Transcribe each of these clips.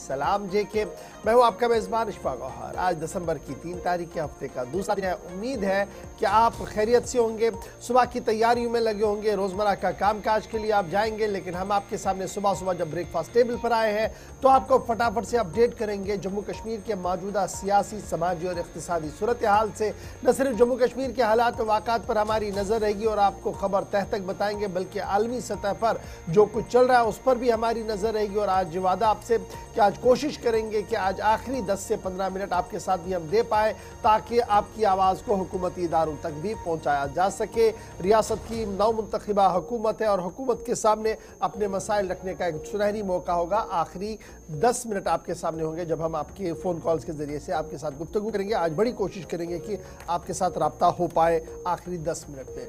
सलाम जेके। मैं हूं आपका मेज़बान इशफाक गौहर। आज दिसंबर की 3 तारीख के हफ्ते का दूसरा दिन है। उम्मीद है कि आप खैरियत से होंगे, सुबह की तैयारियों में लगे होंगे, रोज़मर्रा का कामकाज के लिए आप जाएंगे। लेकिन हम आपके सामने सुबह सुबह जब ब्रेकफास्ट टेबल पर आए हैं तो आपको फटाफट से अपडेट करेंगे जम्मू कश्मीर के मौजूदा सियासी, समाजी और इक़्तिसादी सूरत हाल से। न सिर्फ जम्मू कश्मीर के हालात वाक़ात पर हमारी नज़र रहेगी और आपको खबर तह तक बताएंगे, बल्कि आलमी सतह पर जो कुछ चल रहा है उस पर भी हमारी नज़र रहेगी। और आज वादा आपसे कि आज कोशिश करेंगे कि आज आखिरी 10 से 15 मिनट आपके साथ भी हम दे पाए ताकि आपकी आवाज़ को हुकूमती इदारों तक भी पहुंचाया जा सके। रियासत की नौमुंतखबा हुकूमत है और हुकूमत के सामने अपने मसाइल रखने का एक सुनहरी मौका होगा। आखिरी 10 मिनट आपके सामने होंगे जब हम आपके फ़ोन कॉल्स के ज़रिए से आपके साथ गुफ्तगू करेंगे। आज बड़ी कोशिश करेंगे कि आपके साथ रब्ता हो पाए आखिरी 10 मिनट में।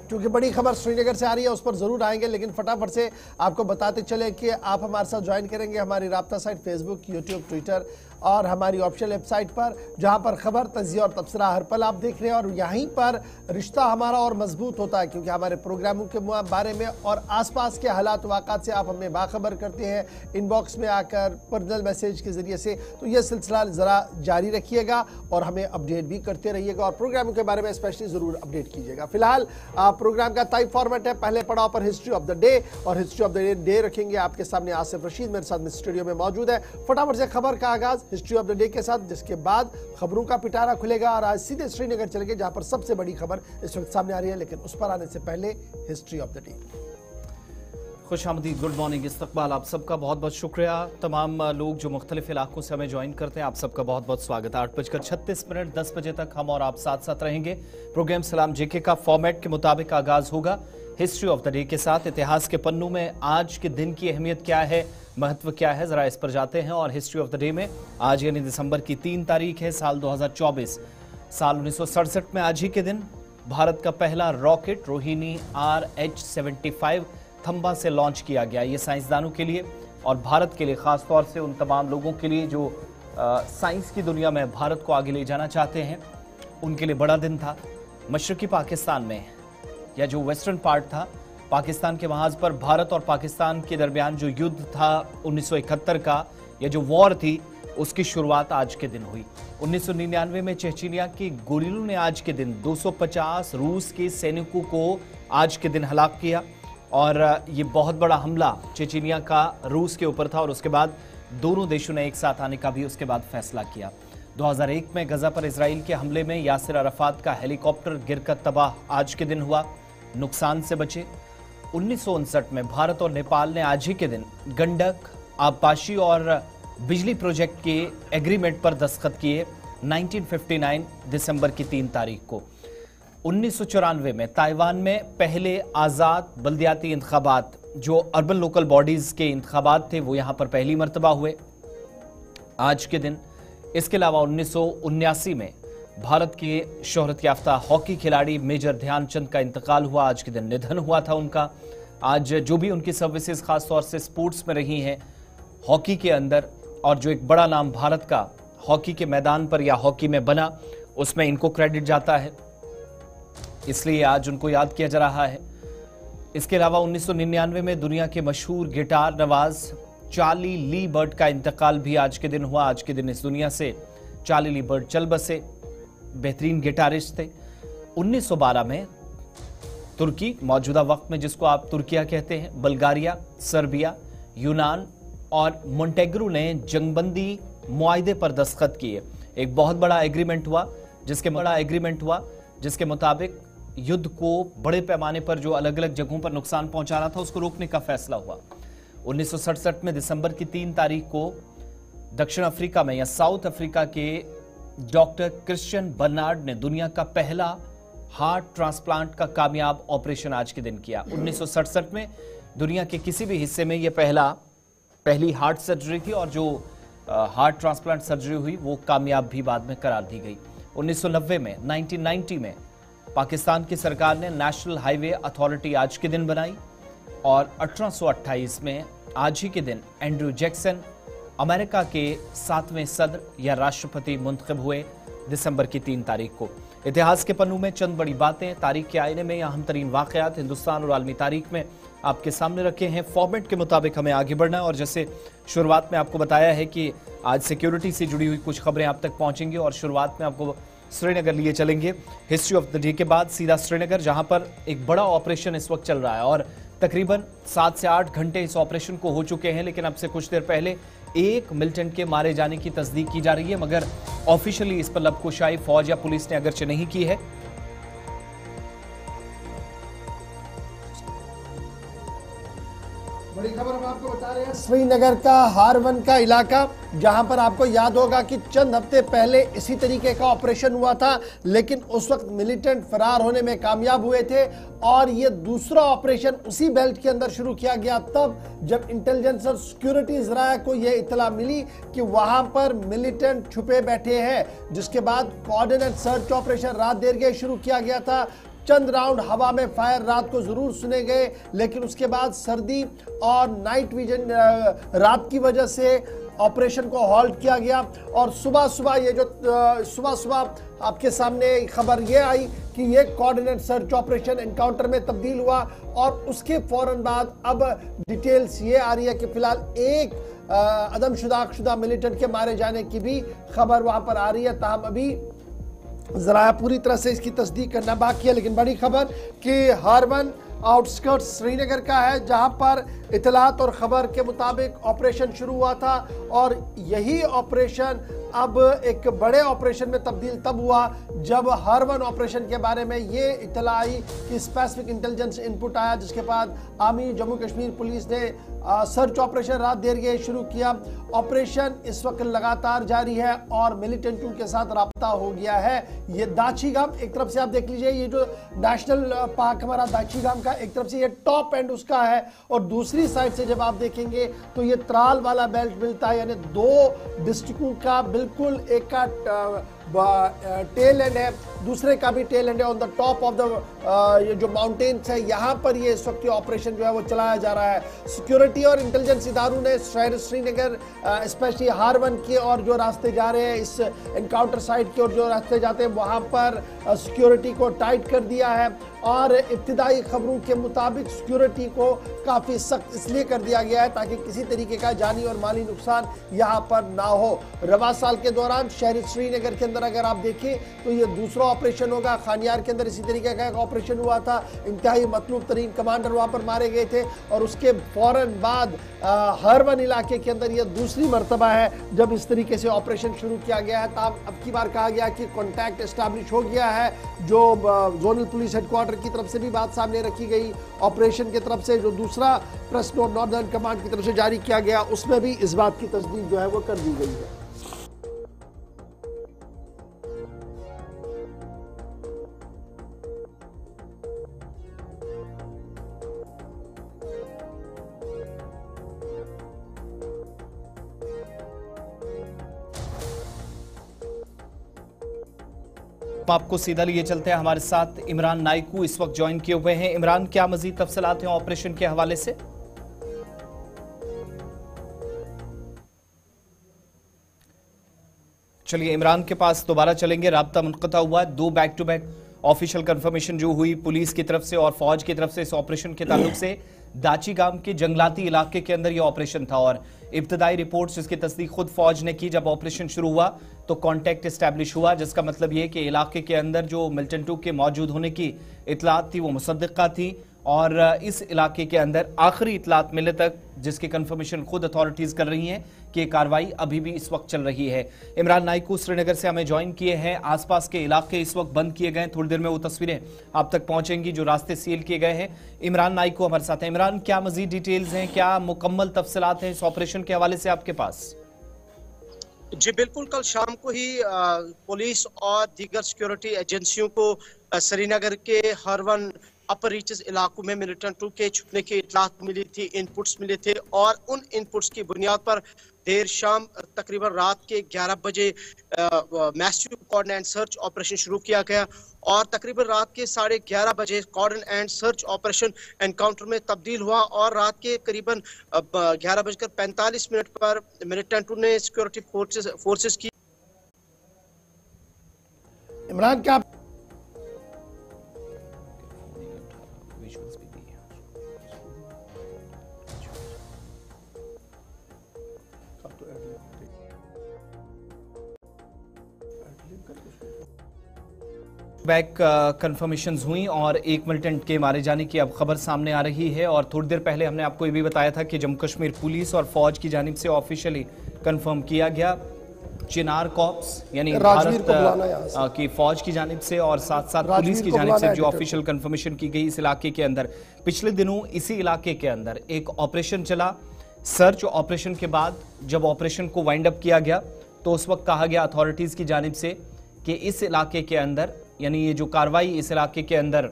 क्योंकि बड़ी खबर श्रीनगर से आ रही है, उस पर ज़रूर आएंगे, लेकिन फटाफट से आपको बताते चले कि आप हमारे साथ ज्वाइन करेंगे हमारी राब्ता साइट फेसबुक, यूट्यूब, ट्विटर और हमारी ऑफिशियल वेबसाइट पर, जहां पर खबर, तजिया और तबसरा हर पल आप देख रहे हैं। और यहीं पर रिश्ता हमारा और मजबूत होता है, क्योंकि हमारे प्रोग्रामों के बारे में और आसपास के हालात वाक़ात से आप हमें बाखबर करते हैं इनबॉक्स में आकर, पर्सनल मैसेज के ज़रिए से। तो यह सिलसिला ज़रा जारी रखिएगा और हमें अपडेट भी करते रहिएगा और प्रोग्रामों के बारे में स्पेशली ज़रूर अपडेट कीजिएगा। फिलहाल प्रोग्राम का टाइप फॉर्मेट है, पहले पड़ाव पर हिस्ट्री ऑफ द डे, और हिस्ट्री ऑफ द डे रखेंगे आपके सामने आसिफ रशीद मेरे साथ स्टूडियो में मौजूद है। फटाफट से खबर का आगाज हिस्ट्री ऑफ द डे के साथ, जिसके बाद खबरों का पिटारा खुलेगा और आज सीधे श्रीनगर चलेंगे जहां पर सबसे बड़ी खबर इस वक्त सामने आ रही है। लेकिन उस पर आने से पहले हिस्ट्री ऑफ द डे। खुशामदीद, गुड मॉर्निंग, इस्तकबाल, आप सबका बहुत बहुत शुक्रिया। तमाम लोग जो मुख्तलिफ इलाकों से हमें ज्वाइन करते हैं, आप सबका बहुत बहुत स्वागत है। 8:36, 10 बजे तक हम और आप साथ साथ रहेंगे। प्रोग्राम सलाम जेके का फॉर्मेट के मुताबिक आगाज होगा हिस्ट्री ऑफ द डे के साथ। इतिहास के पन्नों में आज के दिन की अहमियत क्या है, महत्व क्या है, जरा इस पर जाते हैं। और हिस्ट्री ऑफ द डे में आज यानी दिसंबर की 3 तारीख है, साल 2024, साल 1967 में आज ही के दिन भारत का पहला रॉकेट रोहिणी RH-75 थंबा से लॉन्च किया गया। ये साइंसदानों के लिए और भारत के लिए, खास तौर से उन तमाम लोगों के लिए जो साइंस की दुनिया में भारत को आगे ले जाना चाहते हैं, उनके लिए बड़ा दिन था। मशरकी पाकिस्तान में, या जो वेस्टर्न पार्ट था पाकिस्तान के, वहां पर भारत और पाकिस्तान के दरमियान जो युद्ध था 1971 का, या जो वॉर थी, उसकी शुरुआत आज के दिन हुई। 1999 में चेचनिया के गोरिल्लों ने आज के दिन 250 रूस के सैनिकों को आज के दिन हलाक किया। और ये बहुत बड़ा हमला चेचनिया का रूस के ऊपर था और उसके बाद दोनों देशों ने एक साथ आने का भी उसके बाद फैसला किया। 2001 में गजा पर इजराइल के हमले में यासिर अराफात का हेलीकॉप्टर गिरकर तबाह आज के दिन हुआ, नुकसान से बचे। 1959 में भारत और नेपाल ने आज ही के दिन गंडक, आबपाशी और बिजली प्रोजेक्ट के एग्रीमेंट पर दस्तखत किए। 1959 दिसंबर की 3 तारीख को 1994 में ताइवान में पहले आज़ाद बल्दियाती इंतखाबात, जो अर्बन लोकल बॉडीज़ के इंतखाबात थे, वो यहाँ पर पहली मरतबा हुए आज के दिन। इसके अलावा 1979 में भारत के शोहरत याफ्ता हॉकी खिलाड़ी मेजर ध्यानचंद का इंतकाल हुआ। आज के दिन निधन हुआ था उनका। आज जो भी उनकी सर्विसेज खास तौर से स्पोर्ट्स में रही हैं हॉकी के अंदर, और जो एक बड़ा नाम भारत का हॉकी के मैदान पर या हॉकी में बना, उसमें इनको क्रेडिट जाता है, इसलिए आज उनको याद किया जा रहा है। इसके अलावा 1999 में दुनिया के मशहूर गिटार नवाज चार्ली ली बर्ड का इंतकाल भी आज के दिन हुआ। आज के दिन इस दुनिया से चार्ली ली बर्ड चल बसे, बेहतरीन गिटारिस्ट थे। 1912 में तुर्की, मौजूदा वक्त में जिसको आप तुर्किया कहते हैं, बल्गारिया, सर्बिया, यूनान और मोंटेग्रो ने जंगबंदी मुआहदे पर दस्तखत किए। एक बहुत बड़ा एग्रीमेंट हुआ जिसके मुताबिक युद्ध को बड़े पैमाने पर जो अलग अलग जगहों पर नुकसान पहुंचा रहा था, उसको रोकने का फैसला हुआ। 1967 में दिसंबर की 3 तारीख को दक्षिण अफ्रीका में, या साउथ अफ्रीका के डॉक्टर क्रिश्चियन बर्नार्ड ने दुनिया का पहला हार्ट ट्रांसप्लांट का कामयाब ऑपरेशन आज के दिन किया। 1967 में दुनिया के किसी भी हिस्से में यह पहली हार्ट सर्जरी थी, और जो हार्ट ट्रांसप्लांट सर्जरी हुई वो कामयाब भी बाद में करार दी गई। 1990 में पाकिस्तान की सरकार ने नेशनल हाईवे अथॉरिटी आज के दिन बनाई। और 1828 में आज ही के दिन एंड्रू जैक्सन अमेरिका के 7वें सदर या राष्ट्रपति मुंतखब हुए, दिसंबर की 3 तारीख को। इतिहास के पन्नों में चंद बड़ी बातें, तारीख के आईने में अहम तरीन वाकयात हिंदुस्तान और आलमी तारीख में आपके सामने रखे हैं। फॉर्मेट के मुताबिक हमें आगे बढ़ना है और जैसे शुरुआत में आपको बताया है कि आज सिक्योरिटी से जुड़ी हुई कुछ खबरें आप तक पहुंचेंगी और शुरुआत में आपको श्रीनगर लिए चलेंगे। हिस्ट्री ऑफ द डे के बाद सीधा श्रीनगर, जहां पर एक बड़ा ऑपरेशन इस वक्त चल रहा है और तकरीबन 7 से 8 घंटे इस ऑपरेशन को हो चुके हैं, लेकिन अब से कुछ देर पहले एक मिलिटेंट के मारे जाने की तस्दीक की जा रही है, मगर ऑफिशियली इस पर लबकुशाई फौज या पुलिस ने अगरचे नहीं की है। बड़ी खबर हम आपको बता रहे हैं, श्रीनगर का हारवन का इलाका, जहां पर आपको याद होगा कि चंद हफ्ते पहले इसी तरीके का ऑपरेशन हुआ था, लेकिन उस वक्त मिलिटेंट फरार होने में कामयाब हुए थे और ये दूसरा ऑपरेशन उसी बेल्ट के अंदर शुरू किया गया तब जब इंटेलिजेंस और सिक्योरिटी जराया को यह इत्तला मिली कि वहां पर मिलिटेंट छुपे बैठे हैं, जिसके बाद कोऑर्डिनेट सर्च ऑपरेशन रात देर गए शुरू किया गया था। चंद राउंड हवा में फायर रात को जरूर सुने गए, लेकिन उसके बाद सर्दी और नाइट विजन रात की वजह से ऑपरेशन को हॉल्ट किया गया और सुबह सुबह आपके सामने खबर ये आई कि ये कोऑर्डिनेट सर्च ऑपरेशन एनकाउंटर में तब्दील हुआ और उसके फौरन बाद अब डिटेल्स ये आ रही है कि फिलहाल एक अदमशुदा मिलिटेंट के मारे जाने की भी खबर वहां पर आ रही है। ताहम अभी जरा पूरी तरह से इसकी तस्दीक करना बाकी है, लेकिन बड़ी खबर कि हारवन आउटस्कर्ट्स श्रीनगर का है, जहां पर इतलात और खबर के मुताबिक ऑपरेशन शुरू हुआ था और यही ऑपरेशन अब एक बड़े ऑपरेशन में तब्दील तब हुआ जब हारवन ऑपरेशन के बारे में ये इतला आई कि स्पेसिफिक इंटेलिजेंस इनपुट आया, जिसके बाद आर्मी जम्मू कश्मीर पुलिस ने सर्च ऑपरेशन रात देर गए शुरू किया। ऑपरेशन इस वक्त लगातार जारी है और मिलिटेंटों के साथ राब्ता हो गया है। ये दाचीगाम एक तरफ से आप देख लीजिए, ये जो नेशनल पार्क हमारा दाचीगाम का एक तरफ से ये टॉप एंड उसका है और दूसरी साइड से जब आप देखेंगे तो ये त्राल वाला बेल्ट मिलता है, यानी 2 डिस्ट्रिक्टों का बिल्कुल एक का टेल एंड है, दूसरे का भी टेल एंड है on the top of the ये जो माउंटेन्स है, यहाँ पर ये इस वक्त ये ऑपरेशन जो है वो चलाया जा रहा है। सिक्योरिटी और इंटेलिजेंस इदारों ने शहर श्रीनगर स्पेशली हारवन के और जो रास्ते जा रहे हैं इस एनकाउंटर साइट के और जो रास्ते जाते हैं वहाँ पर सिक्योरिटी को टाइट कर दिया है और इब्तिदाई खबरों के मुताबिक सिक्योरिटी को काफ़ी सख्त इसलिए कर दिया गया है ताकि किसी तरीके का जानी और माली नुकसान यहाँ पर ना हो। रवा साल के दौरान शहरी श्रीनगर के अंदर अगर आप देखें तो ये दूसरा ऑपरेशन होगा। खानियार के अंदर इसी तरीके का एक ऑपरेशन हुआ था, इंतहाई मतलूब तरीन कमांडर वहाँ पर मारे गए थे और उसके फौरन बाद हारवन इलाके के अंदर यह दूसरी मरतबा है जब इस तरीके से ऑपरेशन शुरू किया गया है। तब अब की बार कहा गया कि कॉन्टैक्ट एस्टैब्लिश हो गया है, जो जोनल पुलिस हेडक्वार्टर की तरफ से भी बात सामने रखी गई, ऑपरेशन की तरफ से जो दूसरा प्रेस नोट नॉर्दर्न कमांड की तरफ से जारी किया गया उसमें भी इस बात की तस्दीक जो है वो कर दी गई है। आपको सीधा लिए चलते हैं, हमारे साथ इमरान नाइकू इस वक्त ज्वाइन किए हुए हैं। इमरान, क्या मजीद तफसीलात हैं ऑपरेशन के हवाले से? चलिए इमरान के पास दोबारा चलेंगे, राब्ता मुनक़ता हुआ है। 2 back to back official confirmation जो हुई पुलिस की तरफ से और फौज की तरफ से इस ऑपरेशन के ताल्लुक से, दाचीगाम के जंगलाती इलाके के अंदर यह ऑपरेशन था और इब्तदाई रिपोर्ट्स जिसकी तस्दीक खुद फौज ने की जब ऑपरेशन शुरू हुआ तो कांटेक्ट एस्टैब्लिश हुआ, जिसका मतलब यह कि इलाके के अंदर जो मिलिटेंटों के मौजूद होने की इतलात थी वो मुसद्दिक़ा थी और इस इलाके के अंदर आखिरी इतलात मिलने तक जिसकी कंफर्मेशन खुद अथॉरिटीज कर रही हैं कि कार्रवाई अभी भी इस वक्त चल रही है। इमरान नाइकू श्रीनगर से हमें ज्वाइन किए हैं। आसपास के इलाके इस वक्त बंद किए गए, थोड़ी देर में वो तस्वीरें आप तक पहुंचेंगी जो रास्ते सील किए गए हैं। इमरान नाइकू हमारे साथ हैं। इमरान, क्या मजीद डिटेल्स हैं, क्या मुकम्मल तफसीलात हैं इस ऑपरेशन के हवाले से आपके पास? जी बिल्कुल, कल शाम को ही पुलिस और दीगर सिक्योरिटी एजेंसियों को श्रीनगर के हारवन अपर रीचेस इलाकों में मिलिटेंटों के छुपने की इतलात मिली थी, इनपुट्स मिले थे और उन इनपुट्स की बुनियाद पर देर शाम तकरीबन रात के 11 बजे massive cordon and search operation शुरू किया गया और तकरीबन रात के 11:30 बजे cordon and search operation encounter में तब्दील हुआ और रात के करीबन 11:45 पर मिलिटेंटों ने सिक्योरिटी फोर्सेस की। इमरान, क्या बैक कंफर्मेशंस हुई और एक मिलिटेंट के मारे जाने की अब खबर सामने आ रही है। और थोड़ी देर पहले हमने आपको ये भी बताया था कि जम्मू कश्मीर पुलिस और फौज की जानिब से ऑफिशियली कंफर्म किया गया, चिनार कॉर्प्स यानी भारत की फौज की जानिब से और साथ साथ पुलिस की जानिब से जो ऑफिशियल कंफर्मेशन की गई इस इलाके के अंदर। पिछले दिनों इसी इलाके के अंदर एक ऑपरेशन चला, सर्च ऑपरेशन के बाद जब ऑपरेशन को वाइंड अप किया गया तो उस वक्त कहा गया अथॉरिटीज की जानिब से कि इस इलाके के अंदर यानी ये जो कार्रवाई इस इलाके के अंदर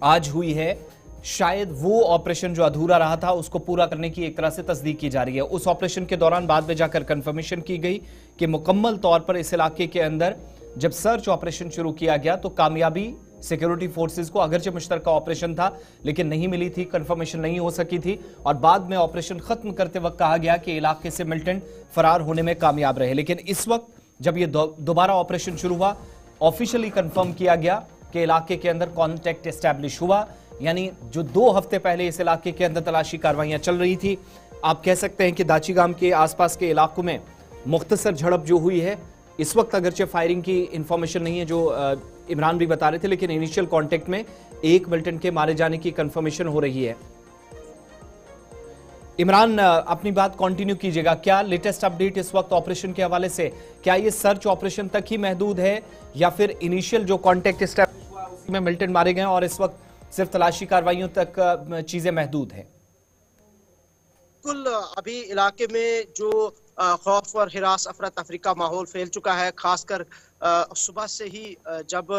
आज हुई है, शायद वो ऑपरेशन जो अधूरा रहा था उसको पूरा करने की एक तरह से तस्दीक की जा रही है। उस ऑपरेशन के दौरान बाद में जाकर कंफर्मेशन की गई कि मुकम्मल तौर पर इस इलाके के अंदर जब सर्च ऑपरेशन शुरू किया गया तो कामयाबी सिक्योरिटी फोर्सेस को, अगरचे मुश्तरका ऑपरेशन था लेकिन नहीं मिली थी, कंफर्मेशन नहीं हो सकी थी और बाद में ऑपरेशन खत्म करते वक्त कहा गया कि इलाके से मिलिटेंट फरार होने में कामयाब रहे। लेकिन इस वक्त जब ये दोबारा ऑपरेशन शुरू हुआ, ऑफिशियली कंफर्म किया गया कि इलाके के अंदर कॉन्टैक्ट एस्टैब्लिश हुआ, यानी जो 2 हफ्ते पहले इस इलाके के अंदर तलाशी कार्रवाइयां चल रही थी, आप कह सकते हैं कि दाचीगाम के आसपास के इलाकों में मुख्तसर झड़प जो हुई है, इस वक्त अगरचे फायरिंग की इंफॉर्मेशन नहीं है जो इमरान भी बता रहे थे, लेकिन इनिशियल कांटेक्ट में एक मिलिटेंट के मारे जाने की कंफर्मेशन हो रही है। इमरान अपनी बात कंटिन्यू कीजिएगा, क्या लेटेस्ट अपडेट इस वक्त ऑपरेशन के हवाले से, क्या ये सर्च ऑपरेशन तक ही महदूद है या फिर इनिशियल जो कांटेक्ट एस्टैब्लिश हुआ उसमें मिलिटेंट मारे गए और इस वक्त सिर्फ तलाशी कार्रवाइयों तक चीजें महदूद हैं? बिल्कुल, अभी इलाके में जो खौफ और हिरास अफरा तफरी का माहौल फैल चुका है, खासकर सुबह से ही जब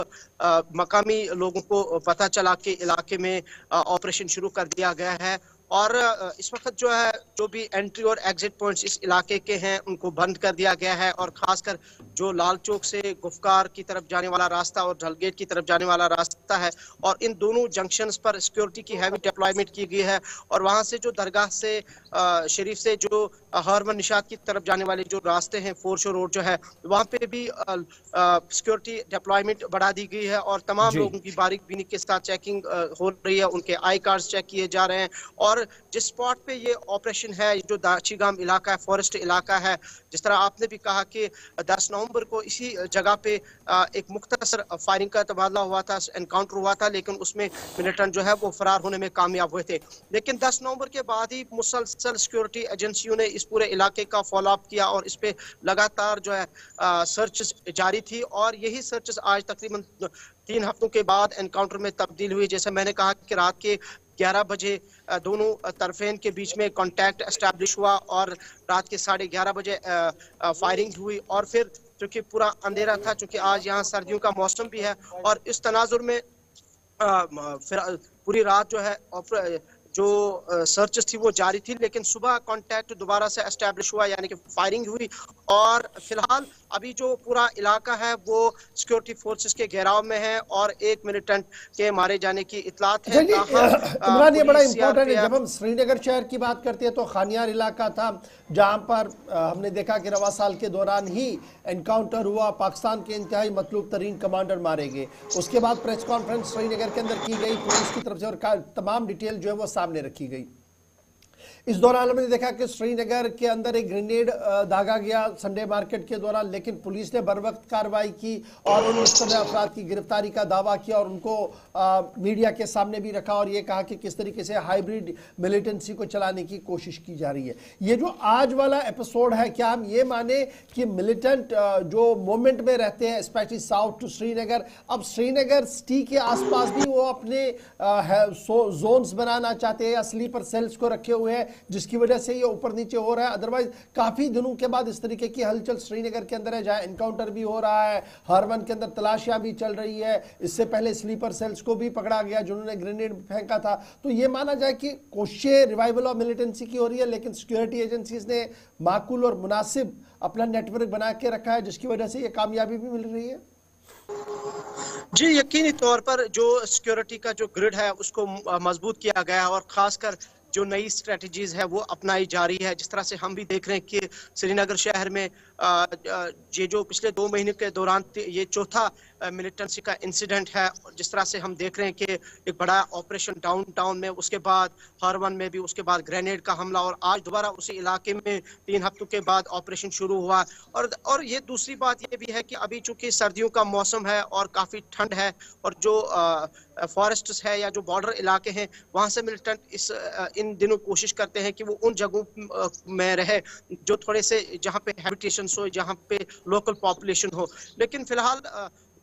मकामी लोगों को पता चला कि इलाके में ऑपरेशन शुरू कर दिया गया है और इस वक्त जो है जो भी एंट्री और एग्जिट पॉइंट्स इस इलाके के हैं उनको बंद कर दिया गया है और खासकर जो लाल चौक से गुफकार की तरफ जाने वाला रास्ता और ढलगेट की तरफ जाने वाला रास्ता है और इन दोनों जंक्शंस पर सिक्योरिटी की हैवी डिप्लॉयमेंट की गई है और वहां से जो दरगाह से शरीफ से जो हरमन निशात की तरफ जाने वाले जो रास्ते हैं, फोरशो रोड जो है, वहां पे भी सिक्योरिटी डिप्लॉयमेंट बढ़ा दी गई है और तमाम लोगों की बारीक बीनी के साथ चेकिंग हो रही है, उनके आई कार्ड्स चेक किए जा रहे हैं। और जिस स्पॉट पे ये ऑपरेशन है, जो दाचीगाम इलाका है, फॉरेस्ट इलाका है, जिस तरह आपने भी कहा कि 10 नवंबर को इसी जगह पे एक मुख्तसर फायरिंग का तबादला हुआ था, एनकाउंटर हुआ था, लेकिन उसमें मिलिटेंट जो है वो फरार होने में कामयाब हुए थे। लेकिन 10 नवंबर के बाद ही मुसलसल सिक्योरिटी एजेंसियों ने इस पूरे इलाके का फॉलोअप किया और इस पे लगातार जो है सर्च जारी थी और यही सर्च आज तकरीबन 3 हफ्तों के बाद एनकाउंटर में तब्दील हुई। जैसे मैंने कहा कि रात के 11 बजे दोनों तरफेन के बीच में कांटेक्ट एस्टैब्लिश हुआ और रात के 11:30 बजे फायरिंग हुई और फिर चूंकि पूरा अंधेरा था, चूंकि आज यहाँ सर्दियों का मौसम भी है और इस तनाजुर में फिर पूरी रात जो है जो सर्चेस थी वो जारी थी, लेकिन सुबह कांटेक्ट दोबारा से एस्टैब्लिश हुआ, यानी कि फायरिंग हुई और फिलहाल अभी जो पूरा इलाका है वो सिक्योरिटी फोर्सेस के घेराव में है और एक मिलिटेंट के मारे जाने की इतलात है। इमरान, ये बड़ा इंपॉर्टेंट है, जब हम श्रीनगर शहर की बात करते हैं तो खानियार इलाका था जहां पर हमने देखा कि रवा साल के दौरान ही एनकाउंटर हुआ, पाकिस्तान के इंतहाई मतलूब तरीन कमांडर मारे गए। उसके बाद प्रेस कॉन्फ्रेंस श्रीनगर के अंदर की गई पुलिस की तरफ से और तमाम डिटेल जो है वो सामने रखी गई। इस दौरान हमने देखा कि श्रीनगर के अंदर एक ग्रेनेड दागा गया संडे मार्केट के दौरान, लेकिन पुलिस ने बर वक्त कार्रवाई की और उन मुस्तबे अफराद की गिरफ्तारी का दावा किया और उनको मीडिया के सामने भी रखा और ये कहा कि किस तरीके से हाइब्रिड मिलिटेंसी को चलाने की कोशिश की जा रही है। ये जो आज वाला एपिसोड है, क्या हम ये माने कि मिलिटेंट जो मोमेंट में रहते हैं स्पेशली साउथ टू श्रीनगर, अब श्रीनगर सिटी के आसपास भी वो अपने जोन्स बनाना चाहते हैं या स्लीपर सेल्स को रखे हुए हैं, जिसकी वजह से ये ऊपर नीचे हो रहा है? अदरवाइज काफी दिनों के बाद इस तरीके की हलचल श्रीनगर के अंदर है, जहां एनकाउंटर भी हो रहा है, हरवन के अंदर तलाशियां भी चल रही है, इससे पहले स्लीपर सेल्स को भी पकड़ा गया जिन्होंने ग्रेनेड फेंका था। तो ये माना जाए कि कोशिश रिवाइवल ऑफ मिलिटेंसी की हो रही है, लेकिन सिक्योरिटी एजेंसीज ने माकूल और मुनासिब अपना नेटवर्क बना के रखा है, जिसकी वजह से ये कामयाबी भी मिल रही है। जी, यकीनी तौर पर जो सिक्योरिटी का जो ग्रिड है उसको मजबूत किया गया और खासकर जो नई स्ट्रेटजीज है वो अपनाई जा रही है। जिस तरह से हम भी देख रहे हैं कि श्रीनगर शहर में ये जो पिछले 2 महीने के दौरान ये चौथा मिलिटेंसी का इंसिडेंट है, जिस तरह से हम देख रहे हैं कि एक बड़ा ऑपरेशन डाउनटाउन में, उसके बाद हरवन में भी, उसके बाद ग्रेनेड का हमला, और आज दोबारा उसी इलाके में 3 हफ्तों के बाद ऑपरेशन शुरू हुआ। और ये दूसरी बात ये भी है कि अभी चूंकि सर्दियों का मौसम है और काफ़ी ठंड है, और जो फॉरेस्ट्स है या जो बॉर्डर इलाके हैं वहाँ से मिलिटेंट इन दिनों कोशिश करते हैं कि वो उन जगहों में रहे जो थोड़े से, जहाँ पे हैबिटेशन हो, जहाँ पे लोकल पॉपुलेशन हो। लेकिन फिलहाल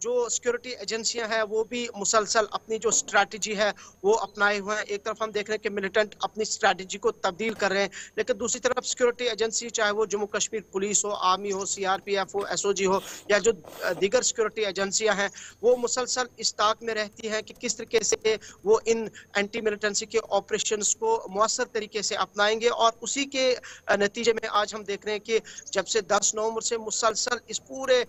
जो सिक्योरिटी एजेंसियां हैं वो भी मुसलसल अपनी जो स्ट्रैटेजी है वो अपनाए हुए हैं। एक तरफ हम देख रहे हैं कि मिलिटेंट अपनी स्ट्रैटेजी को तब्दील कर रहे हैं, लेकिन दूसरी तरफ सिक्योरिटी एजेंसी, चाहे वो जम्मू कश्मीर पुलिस हो, आर्मी हो, सीआरपीएफ हो, एसओजी हो, या जो दीगर सिक्योरिटी एजेंसियां हैं, वो मुसलसल इस ताक में रहती हैं कि किस तरीके से वो इन एंटी मिलिटेंसी के ऑपरेशंस को मौसर तरीके से अपनाएंगे। और उसी के नतीजे में आज हम देख रहे हैं कि जब से 10 नवंबर से मुसलसल इस पूरे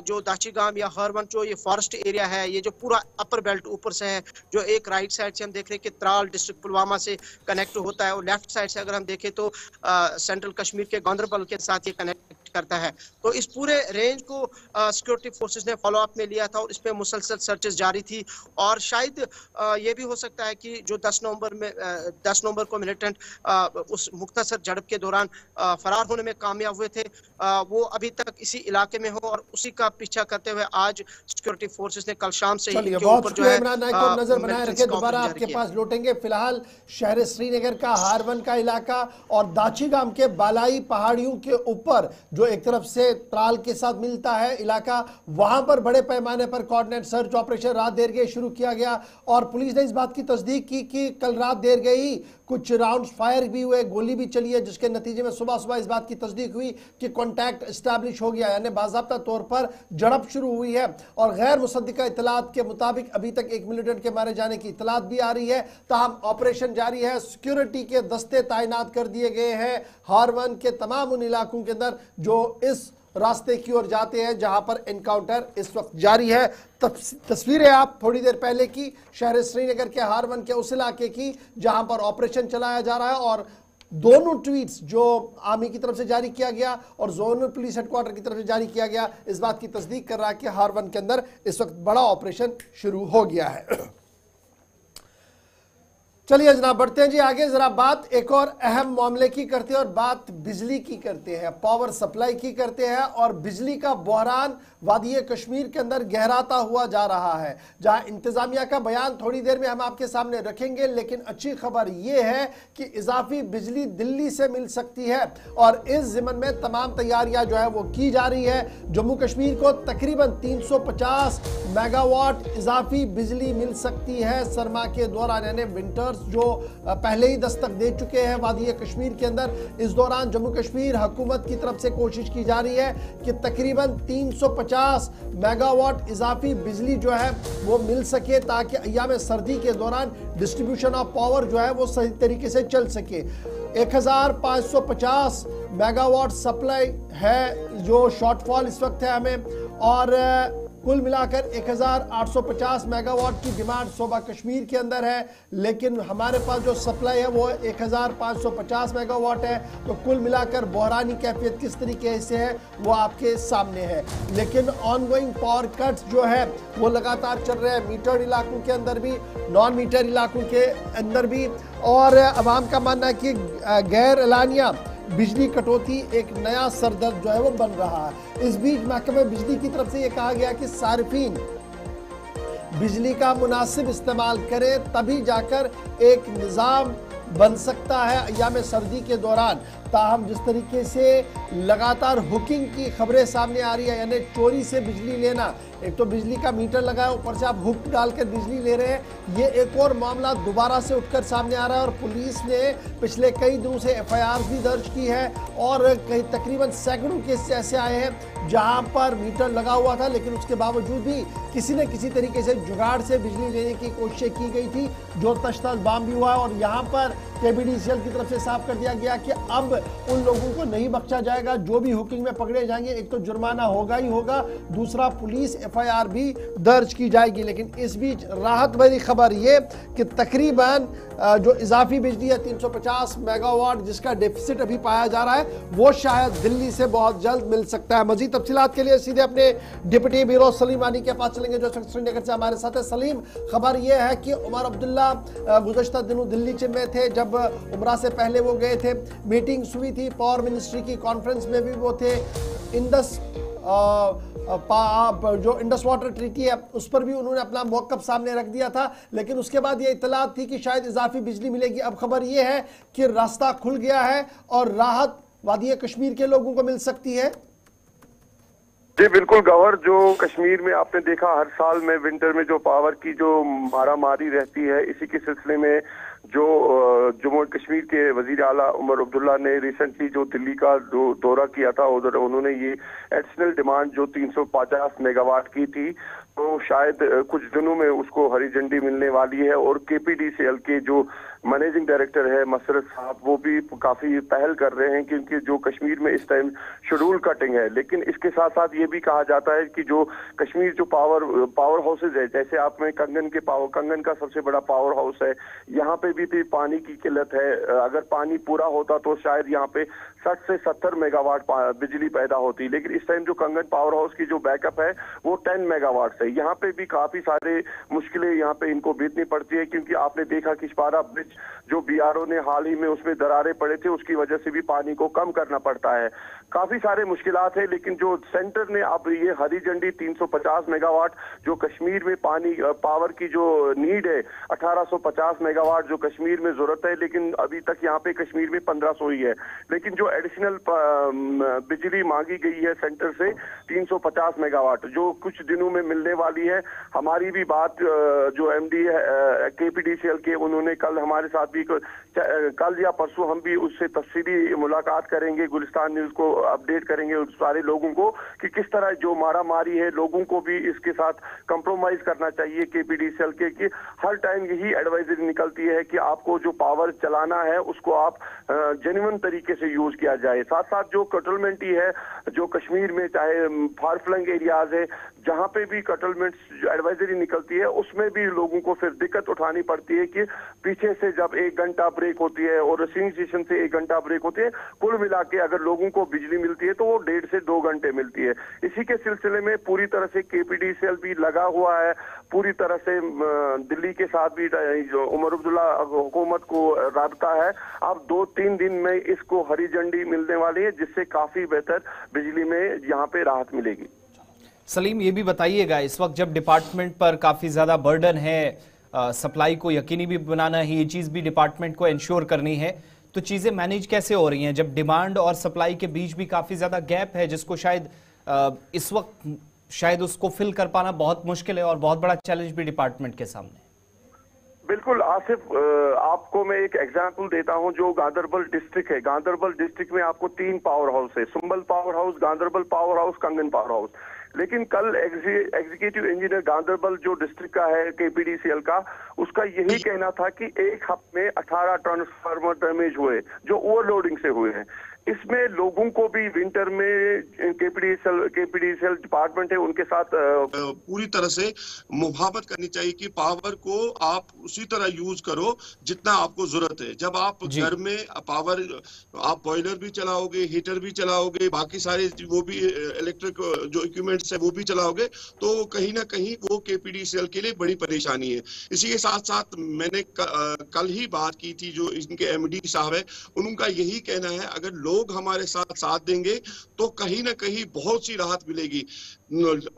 जो दाचीगाम या हरवन जो ये फॉरेस्ट एरिया है, ये जो पूरा अपर बेल्ट ऊपर से है, जो एक राइट साइड से हम देख रहे हैं कि त्राल डिस्ट्रिक्ट पुलवामा से कनेक्ट होता है, और लेफ्ट साइड से अगर हम देखें तो सेंट्रल कश्मीर के गांदरबल के साथ ये कनेक्ट करता है। तो इस पूरे रेंज को सिक्योरिटी फोर्सेस ने फॉलो अप में लिया था और इस पे मुसलसल सर्चेस जारी थी। और शायद ये भी हो सकता है कि जो 10 नवंबर को मिलिटेंट उस मुख्तसर झड़प के दौरान फरार होने में कामयाब हुए थे, वो अभी तक इसी इलाके में हो, और उसी का पीछा करते हुए आज सिक्योरिटी फोर्सेस ने कल शाम से चलिए, बहुत शुक्रिया इमरान नाइक को नजर बनाए रखे, दोबारा आपके पास लौटेंगे। फिलहाल शहर श्रीनगर का हारवन का इलाका और दाचीगाम के बालाई पहाड़ियों के ऊपर जो एक तरफ से त्राल के साथ मिलता है इलाका, वहां पर बड़े पैमाने पर कोऑर्डिनेट सर्च ऑपरेशन रात देर गए शुरू किया गया, और पुलिस ने इस बात की तस्दीक की कि कल रात देर गए ही कुछ राउंड फायर भी हुए, गोली भी चली है, जिसके नतीजे में सुबह सुबह इस बात की तस्दीक हुई कि कॉन्टैक्ट एस्टैब्लिश हो गया, यानी बाज़ाब्ता तौर पर झड़प शुरू हुई है। और गैर मुसद्दिका इतलात के मुताबिक अभी तक एक मिलिटेंट के मारे जाने की इतलात भी आ रही है। ताहम ऑपरेशन जारी है, सिक्योरिटी के दस्ते तैनात कर दिए गए हैं हारवन के तमाम उन इलाकों के अंदर जो इस रास्ते की ओर जाते हैं जहां पर एनकाउंटर इस वक्त जारी है। तस्वीरें आप थोड़ी देर पहले की शहर श्रीनगर के हारवन के उस इलाके की जहां पर ऑपरेशन चलाया जा रहा है, और दोनों ट्वीट्स जो आर्मी की तरफ से जारी किया गया और जोनल पुलिस हेडक्वार्टर की तरफ से जारी किया गया इस बात की तस्दीक कर रहा है कि हारवन के अंदर इस वक्त बड़ा ऑपरेशन शुरू हो गया है। चलिए जनाब बढ़ते हैं जी आगे, जरा बात एक और अहम मामले की करते हैं और बात बिजली की करते हैं, पावर सप्लाई की करते हैं। और बिजली का बहरान वादी कश्मीर के अंदर गहराता हुआ जा रहा है, जहां इंतजामिया का बयान थोड़ी देर में हम आपके सामने रखेंगे, लेकिन अच्छी खबर यह है कि इजाफी बिजली दिल्ली से मिल सकती है और इस जिम्मन में तमाम तैयारियां जो है वो की जा रही है। जम्मू कश्मीर को तकरीबन 350 मेगावाट इजाफी बिजली मिल सकती है सरमा के दौरान, यानी विंटर जो पहले ही दस्तक दे चुके हैं वादी कश्मीर के अंदर। इस दौरान जम्मू कश्मीर हुकूमत की तरफ से कोशिश की जा रही है कि तकरीबन 350 मेगावाट इजाफी बिजली जो है वो मिल सके, ताकि अय्याम सर्दी के दौरान डिस्ट्रीब्यूशन ऑफ पावर जो है वो सही तरीके से चल सके। 1550 मेगावाट सप्लाई है जो शॉर्टफॉल इस वक्त है हमें, और कुल मिलाकर 1850 मेगावाट की डिमांड सूबा कश्मीर के अंदर है, लेकिन हमारे पास जो सप्लाई है वो 1550 मेगावाट है। तो कुल मिलाकर बहरानी कैफियत किस तरीके से है वो आपके सामने है। लेकिन ऑनगोइंग पावर कट्स जो है वो लगातार चल रहे हैं, मीटर इलाकों के अंदर भी, नॉन मीटर इलाकों के अंदर भी, और अवाम का मानना है कि गैर एलानिया बिजली कटौती एक नया सरदर्द जो है वो बन रहा है। इस बीच महकमे बिजली की तरफ से ये कहा गया कि सार्फिन बिजली का मुनासिब इस्तेमाल करें, तभी जाकर एक निज़ाम बन सकता है अय्याम सर्दी के दौरान। ताहम जिस तरीके से लगातार हुकिंग की खबरें सामने आ रही है, यानी चोरी से बिजली लेना, एक तो बिजली का मीटर लगा है, ऊपर से आप हुक डालकर बिजली ले रहे हैं, ये एक और मामला दोबारा से उठकर सामने आ रहा है। और पुलिस ने पिछले कई दिनों से FIR भी दर्ज की है और कई तकरीबन सैकड़ों केस ऐसे आए हैं जहां पर मीटर लगा हुआ था, लेकिन उसके बावजूद भी किसी न किसी तरीके से जुगाड़ से बिजली लेने की कोशिश की गई थी, जो तश्तश बाम भी हुआ है। और यहाँ पर KPDCL की तरफ से साफ कर दिया गया कि अब उन लोगों को नहीं बख्शा जाएगा जो भी हुकिंग में पकड़े जाएंगे। एक तो जुर्माना होगा ही होगा, दूसरा पुलिस FIR भी दर्ज की जाएगी। लेकिन इस बीच राहत भरी खबर ये कि तकरीबन जो इजाफी बिजली है 350 मेगावाट जिसका डेफिसिट अभी पाया जा रहा है वो शायद दिल्ली से बहुत जल्द मिल सकता है। मजीद तफसीलात के लिए सीधे अपने डिप्टी ब्यूरो सलीम वानी के पास चलेंगे जो श्रीनगर से हमारे साथ है। सलीम, खबर यह है कि उमर अब्दुल्ला गुज़श्ता दिनों दिल्ली में थे, जब उमरा से पहले वो गए थे, मीटिंग्स हुई थी, पावर मिनिस्ट्री की कॉन्फ्रेंस में भी वो थे, जो इंडस वाटर ट्रीटी है उस पर भी उन्होंने अपना मौक़िफ़ सामने रख दिया था। लेकिन उसके बाद ये इत्तलात थी कि शायद इजाफी बिजली मिलेगी। अब खबर ये है कि रास्ता खुल गया है और राहत वादी कश्मीर के लोगों को मिल सकती है। जी बिल्कुल गौहर, जो कश्मीर में आपने देखा हर साल में विंटर में जो पावर की जो मारामारी रहती है, इसी के सिलसिले में जो जम्मू और कश्मीर के वजीर आला उमर अब्दुल्ला ने रिसेंटली जो दिल्ली का दौरा किया था, उधर उन्होंने ये एडिशनल डिमांड जो 350 मेगावाट की थी तो शायद कुछ दिनों में उसको हरी झंडी मिलने वाली है। और KPDCL के जो मैनेजिंग डायरेक्टर है मसरत साहब वो भी काफी पहल कर रहे हैं क्योंकि जो कश्मीर में इस टाइम शेड्यूल कटिंग है। लेकिन इसके साथ साथ ये भी कहा जाता है कि जो कश्मीर जो पावर हाउसेज है, जैसे आप में कंगन का सबसे बड़ा पावर हाउस है, यहाँ पे भी पानी की किल्लत है। अगर पानी पूरा होता तो शायद यहाँ पे 60 से 70 मेगावाट बिजली पैदा होती, लेकिन इस टाइम जो कंगन पावर हाउस की जो बैकअप है वो 10 मेगावाट है। यहाँ पे भी काफी सारे मुश्किलें यहाँ पे इनको बीतनी पड़ती है क्योंकि आपने देखा कि शिपारा ब्रिज जो BRO ने हाल ही में उसमें दरारें पड़े थे, उसकी वजह से भी पानी को कम करना पड़ता है। काफी सारे मुश्किलात है। लेकिन जो सेंटर ने अब ये हरी झंडी 350 मेगावाट जो कश्मीर में पावर की जो नीड है 1850 मेगावाट जो कश्मीर में जरूरत है, लेकिन अभी तक यहाँ पे कश्मीर में 1500 ही है। लेकिन जो एडिशनल बिजली मांगी गई है सेंटर से 350 मेगावाट जो कुछ दिनों में मिलने वाली है। हमारी भी बात जो MD है KPDCL के, उन्होंने कल हमारे साथ भी कल या परसों हम भी उससे तफसीली मुलाकात करेंगे, गुलिस्तान न्यूज को अपडेट करेंगे उस सारे लोगों को कि किस तरह जो मारामारी है लोगों को भी इसके साथ कंप्रोमाइज करना चाहिए KPDCL के। कि हर टाइम यही एडवाइजरी निकलती है कि आपको जो पावर चलाना है उसको आप जेन्युइन तरीके से यूज किया जाए। साथ साथ जो कटलमेंट ही है जो कश्मीर में चाहे फार फ्लंग एरियाज है जहां पे भी कटलमेंट एडवाइजरी निकलती है उसमें भी लोगों को फिर दिक्कत उठानी पड़ती है कि पीछे से जब 1 घंटा ब्रेक होती है और रिसीविंग स्टेशन से 1 घंटा ब्रेक होती है, कुल मिला के अगर लोगों को बिजली मिलती है तो वो 1.5 से 2 घंटे मिलती है। इसी के सिलसिले में पूरी तरह से KPDCL भी लगा हुआ है, पूरी तरह से दिल्ली के साथ भी जो उमर अब्दुल्ला हुकूमत को राबता है। अब 2-3 दिन में इसको हरी झंडी मिलने वाली है जिससे काफी बेहतर बिजली में यहाँ पे राहत मिलेगी। सलीम, ये भी बताइएगा इस वक्त जब डिपार्टमेंट पर काफी ज्यादा बर्डन है, सप्लाई को यकीनी भी बनाना है, ये चीज भी डिपार्टमेंट को इंश्योर करनी है, तो चीजें मैनेज कैसे हो रही हैं जब डिमांड और सप्लाई के बीच भी काफी ज्यादा गैप है जिसको शायद इस वक्त शायद उसको फिल कर पाना बहुत मुश्किल है और बहुत बड़ा चैलेंज भी डिपार्टमेंट के सामने। बिल्कुल आसिफ, आपको मैं एक एग्जांपल देता हूं। जो गांधरबल डिस्ट्रिक्ट है, गांधरबल डिस्ट्रिक्ट में आपको 3 पावर हाउस है, Sumbal power house, Ganderbal power house, कंगन पावर हाउस। लेकिन कल एग्जीक्यूटिव इंजीनियर गांधरबल जो डिस्ट्रिक्ट का है KPDCL का, उसका यही कहना था कि एक हफ्ते में 18 ट्रांसफार्मर डैमेज हुए जो ओवरलोडिंग से हुए हैं। इसमें लोगों को भी विंटर में KPDCL डिपार्टमेंट है उनके साथ पूरी तरह से मुभावत करनी चाहिए कि पावर को आप उसी तरह यूज करो जितना आपको जरूरत है। जब आप घर में पावर आप बॉयलर भी चलाओगे, हीटर भी चलाओगे, बाकी सारे वो भी इलेक्ट्रिक जो इक्विपमेंट्स है वो भी चलाओगे तो कहीं ना कहीं वो KPDCL के लिए बड़ी परेशानी है। इसी के साथ साथ मैंने कल ही बात की थी जो इनके MD साहब है, उनका यही कहना है अगर लोग हमारे साथ देंगे तो कहीं ना कहीं बहुत सी राहत मिलेगी।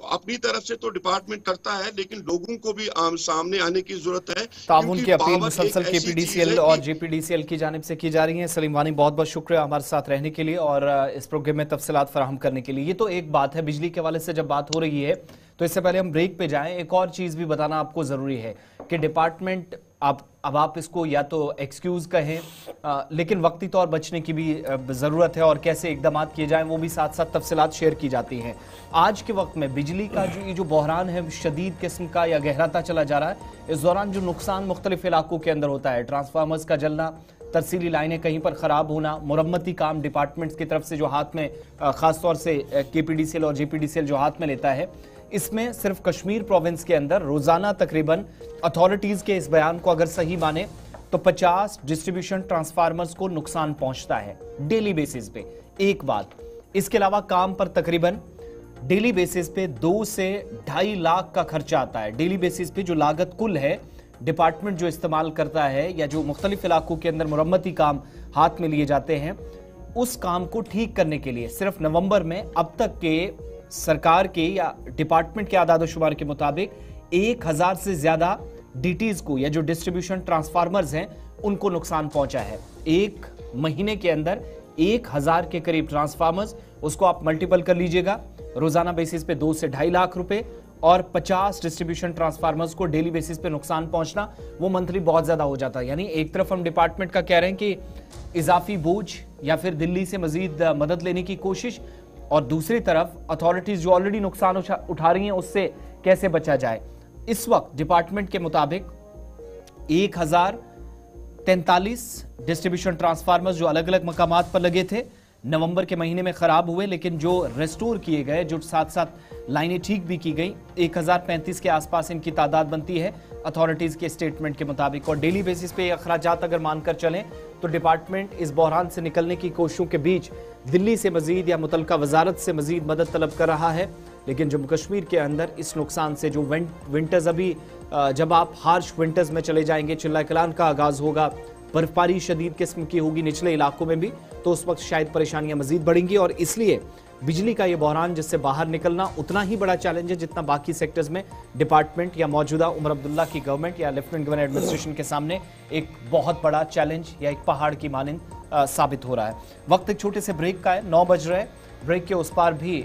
अपनी तरफ से तो डिपार्टमेंट करता है लेकिन लोगों को भी सामने आने की जरूरत है। ताउन की अपील मुसलसल KPDCL और JPDCL की जानिब से की जा रही है। सलीम वानी, बहुत बहुत शुक्रिया हमारे साथ रहने के लिए और इस प्रोग्राम में तफसीलात फराहम करने के लिए। ये तो एक बात है, बिजली के हवाले से जब बात हो रही है तो इससे पहले हम ब्रेक पे जाएं, एक और चीज भी बताना आपको जरूरी है कि डिपार्टमेंट अब आप इसको या तो एक्सक्यूज कहें लेकिन वक्ती तौर बचने की भी ज़रूरत है और कैसे इकदाम किए जाएं वो भी साथ साथ तफसीलात शेयर की जाती हैं। आज के वक्त में बिजली का जो बहरान है शदीद किस्म का या गहराता चला जा रहा है। इस दौरान जो नुकसान मुख्तलिफ इलाकों के अंदर होता है, ट्रांसफार्मर्स का जलना, तरसीली लाइनें कहीं पर खराब होना, मुरम्मती काम डिपार्टमेंट्स की तरफ से जो हाथ में खासतौर से केपीडीसीएल और जेपीडीसीएल जो हाथ में लेता है, इसमें सिर्फ कश्मीर प्रोविंस के अंदर रोजाना तकरीबन अथॉरिटीज के इस बयान को अगर सही माने तो 50 डिस्ट्रीब्यूशन ट्रांसफार्मर्स को नुकसान पहुंचता है डेली बेसिस पे। एक बात, इसके अलावा काम पर तकरीबन डेली बेसिस पे 2 से 2.5 लाख का खर्चा आता है। डेली बेसिस पे जो लागत कुल है डिपार्टमेंट जो इस्तेमाल करता है या जो मुख्तलिफ इलाकों के अंदर मुरम्मती काम हाथ में लिए जाते हैं, उस काम को ठीक करने के लिए सिर्फ नवंबर में अब तक के सरकार के या डिपार्टमेंट के आदाद शुमार के मुताबिक 1000 से ज्यादा डीटीज को या जो डिस्ट्रीब्यूशन ट्रांसफार्मर्स हैं उनको नुकसान पहुंचा है। एक महीने के अंदर 1000 के करीब ट्रांसफार्मर्स, उसको आप मल्टीपल कर लीजिएगा, रोजाना बेसिस पे 2 से 2.5 लाख रुपए और 50 डिस्ट्रीब्यूशन ट्रांसफार्मर्स को डेली बेसिस पे नुकसान पहुंचना, वो मंथली बहुत ज्यादा हो जाता है। यानी एक तरफ हम डिपार्टमेंट का कह रहे हैं कि इजाफी बोझ या फिर दिल्ली से मजीद मदद लेने की कोशिश, और दूसरी तरफ अथॉरिटीज जो ऑलरेडी नुकसान उठा रही हैं उससे कैसे बचा जाए। इस वक्त डिपार्टमेंट के मुताबिक 1043 डिस्ट्रीब्यूशन ट्रांसफार्मर्स जो अलग अलग मकामात पर लगे थे नवंबर के महीने में खराब हुए, लेकिन जो रेस्टोर किए गए, जो साथ साथ लाइनें ठीक भी की गई, 1035 के आसपास इनकी तादाद बनती है अथॉरिटीज के स्टेटमेंट के मुताबिक। और डेली बेसिस पे अखराजात अगर मानकर चलें तो डिपार्टमेंट इस बहरान से निकलने की कोशिशों के बीच दिल्ली से मजीद या मुतलका वजारत से मजीद मदद तलब कर रहा है। लेकिन जम्मू कश्मीर के अंदर इस नुकसान से जो विंटर्स अभी जब आप हार्श विंटर्स में चले जाएंगे, चिल्ला कलान का आगाज होगा, बर्फबारी शदीद किस्म की होगी निचले इलाकों में भी, तो उस वक्त शायद परेशानियां मजीद बढ़ेंगी। और इसलिए बिजली का ये बहरान जिससे बाहर निकलना उतना ही बड़ा चैलेंज है जितना बाकी सेक्टर्स में डिपार्टमेंट या मौजूदा उमर अब्दुल्ला की गवर्नमेंट या लेफ्टिनेंट गवर्नर एडमिनिस्ट्रेशन के सामने एक बहुत बड़ा चैलेंज या एक पहाड़ की मानिंद साबित हो रहा है। वक्त एक छोटे से ब्रेक का है, 9 बज रहे। ब्रेक के उस पार भी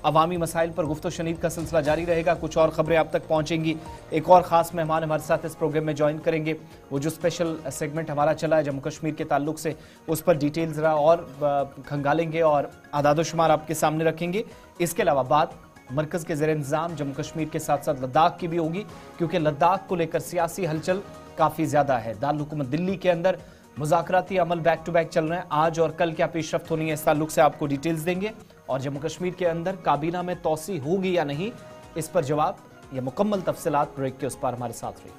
अवामी मसाइल पर गुफ्तो शनीद का सिलसिला जारी रहेगा, कुछ और खबरें आप तक पहुंचेंगी। एक और खास मेहमान हमारे साथ इस प्रोग्राम में ज्वाइन करेंगे। वो जो स्पेशल सेगमेंट हमारा चला है जम्मू कश्मीर के ताल्लुक से, उस पर डिटेल जरा और खंगालेंगे और आदादोशुमार आपके सामने रखेंगे। इसके अलावा बात मरकज के ज़ेर इंतजाम जम्मू कश्मीर के साथ साथ लद्दाख की भी होगी, क्योंकि लद्दाख को लेकर सियासी हलचल काफ़ी ज़्यादा है। दारुल हुकूमत दिल्ली के अंदर मुज़ाकराती अमल बैक टू बैक चल रहे हैं। आज और कल क्या पेशरफ्त होनी है इस ताल्लुक से आपको डिटेल्स देंगे। और जम्मू कश्मीर के अंदर काबीना में तौसी होगी या नहीं, इस पर जवाब या मुकम्मल तफसीलात ब्रेक के उस पार हमारे साथ रहेंगे।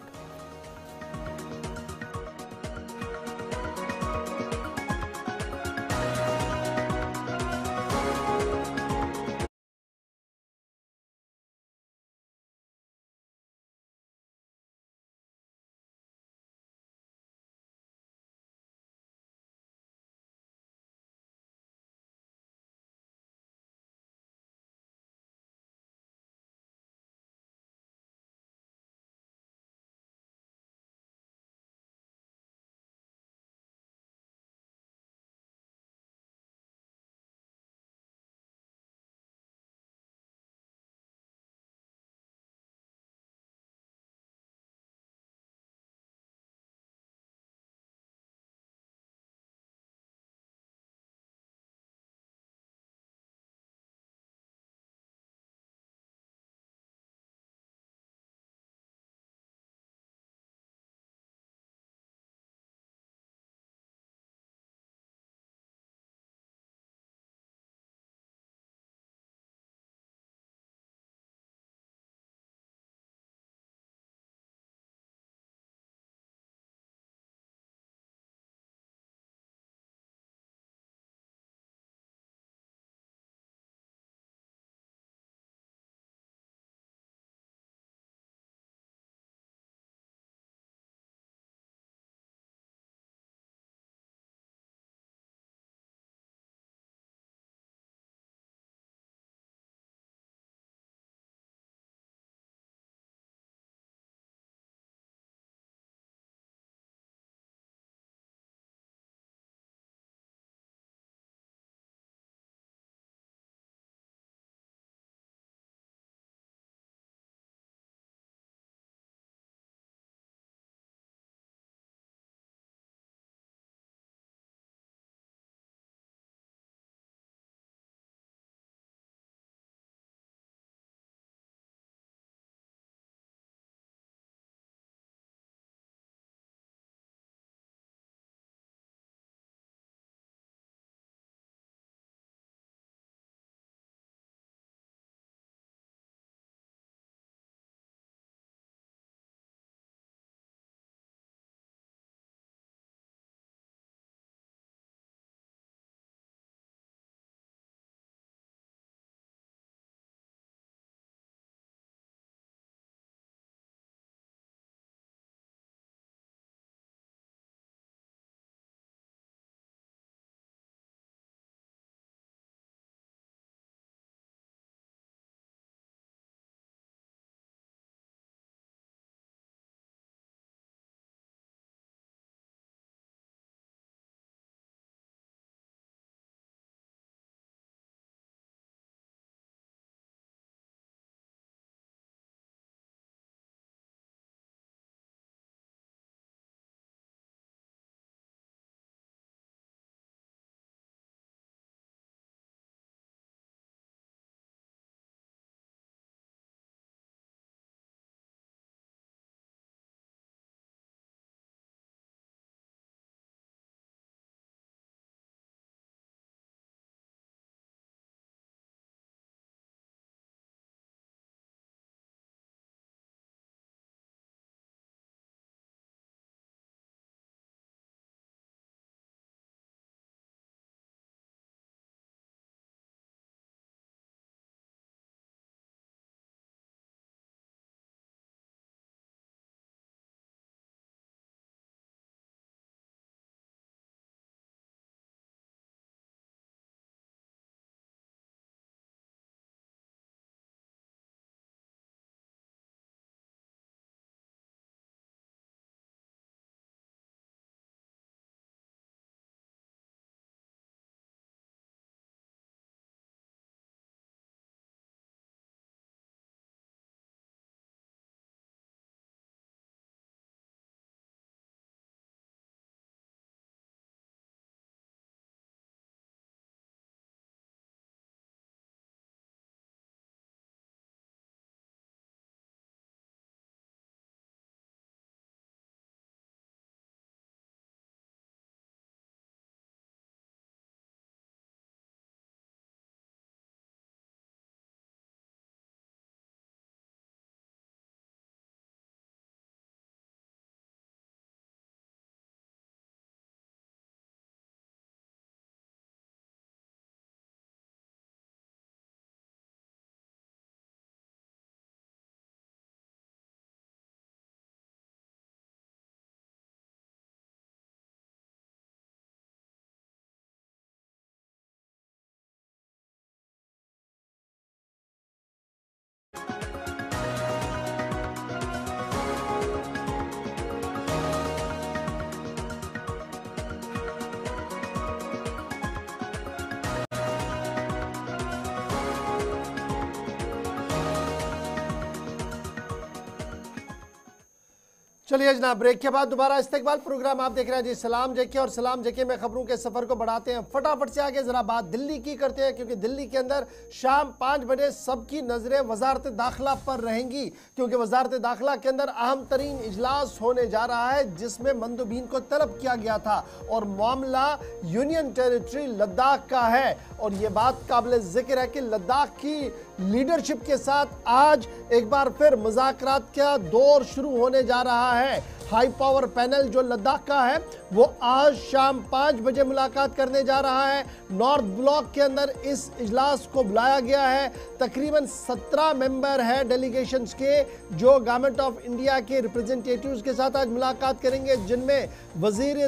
चलिए जनाब, ब्रेक के बाद दोबारा इस्तेकबाल प्रोग्राम आप देख रहे हैं जी सलाम जेके, और सलाम जेके में खबरों के सफर को बढ़ाते हैं। फटाफट से आगे जरा बात दिल्ली की करते हैं, क्योंकि दिल्ली के अंदर शाम 5 बजे सबकी नजरें वजारत दाखिला पर रहेंगी, क्योंकि वजारत दाखिला के अंदर अहम तरीन इजलास होने जा रहा है, जिसमें मंदुबीन को तलब किया गया था और मामला यूनियन टेरिटरी लद्दाख का है। और ये बात काबिल जिक्र है कि लद्दाख की लीडरशिप के साथ आज एक बार फिर मुज़ाकरात का दौर शुरू होने जा रहा है। हाई पावर पैनल जो लद्दाख का है वो आज शाम 5 बजे मुलाकात करने जा रहा है। नॉर्थ ब्लॉक के अंदर इस इजलास को बुलाया गया है। तकरीबन 17 मेंबर है डेलीगेशंस के, जो गवर्नमेंट ऑफ इंडिया के रिप्रेजेंटेटिव्स के साथ आज मुलाकात करेंगे, जिनमें वजीर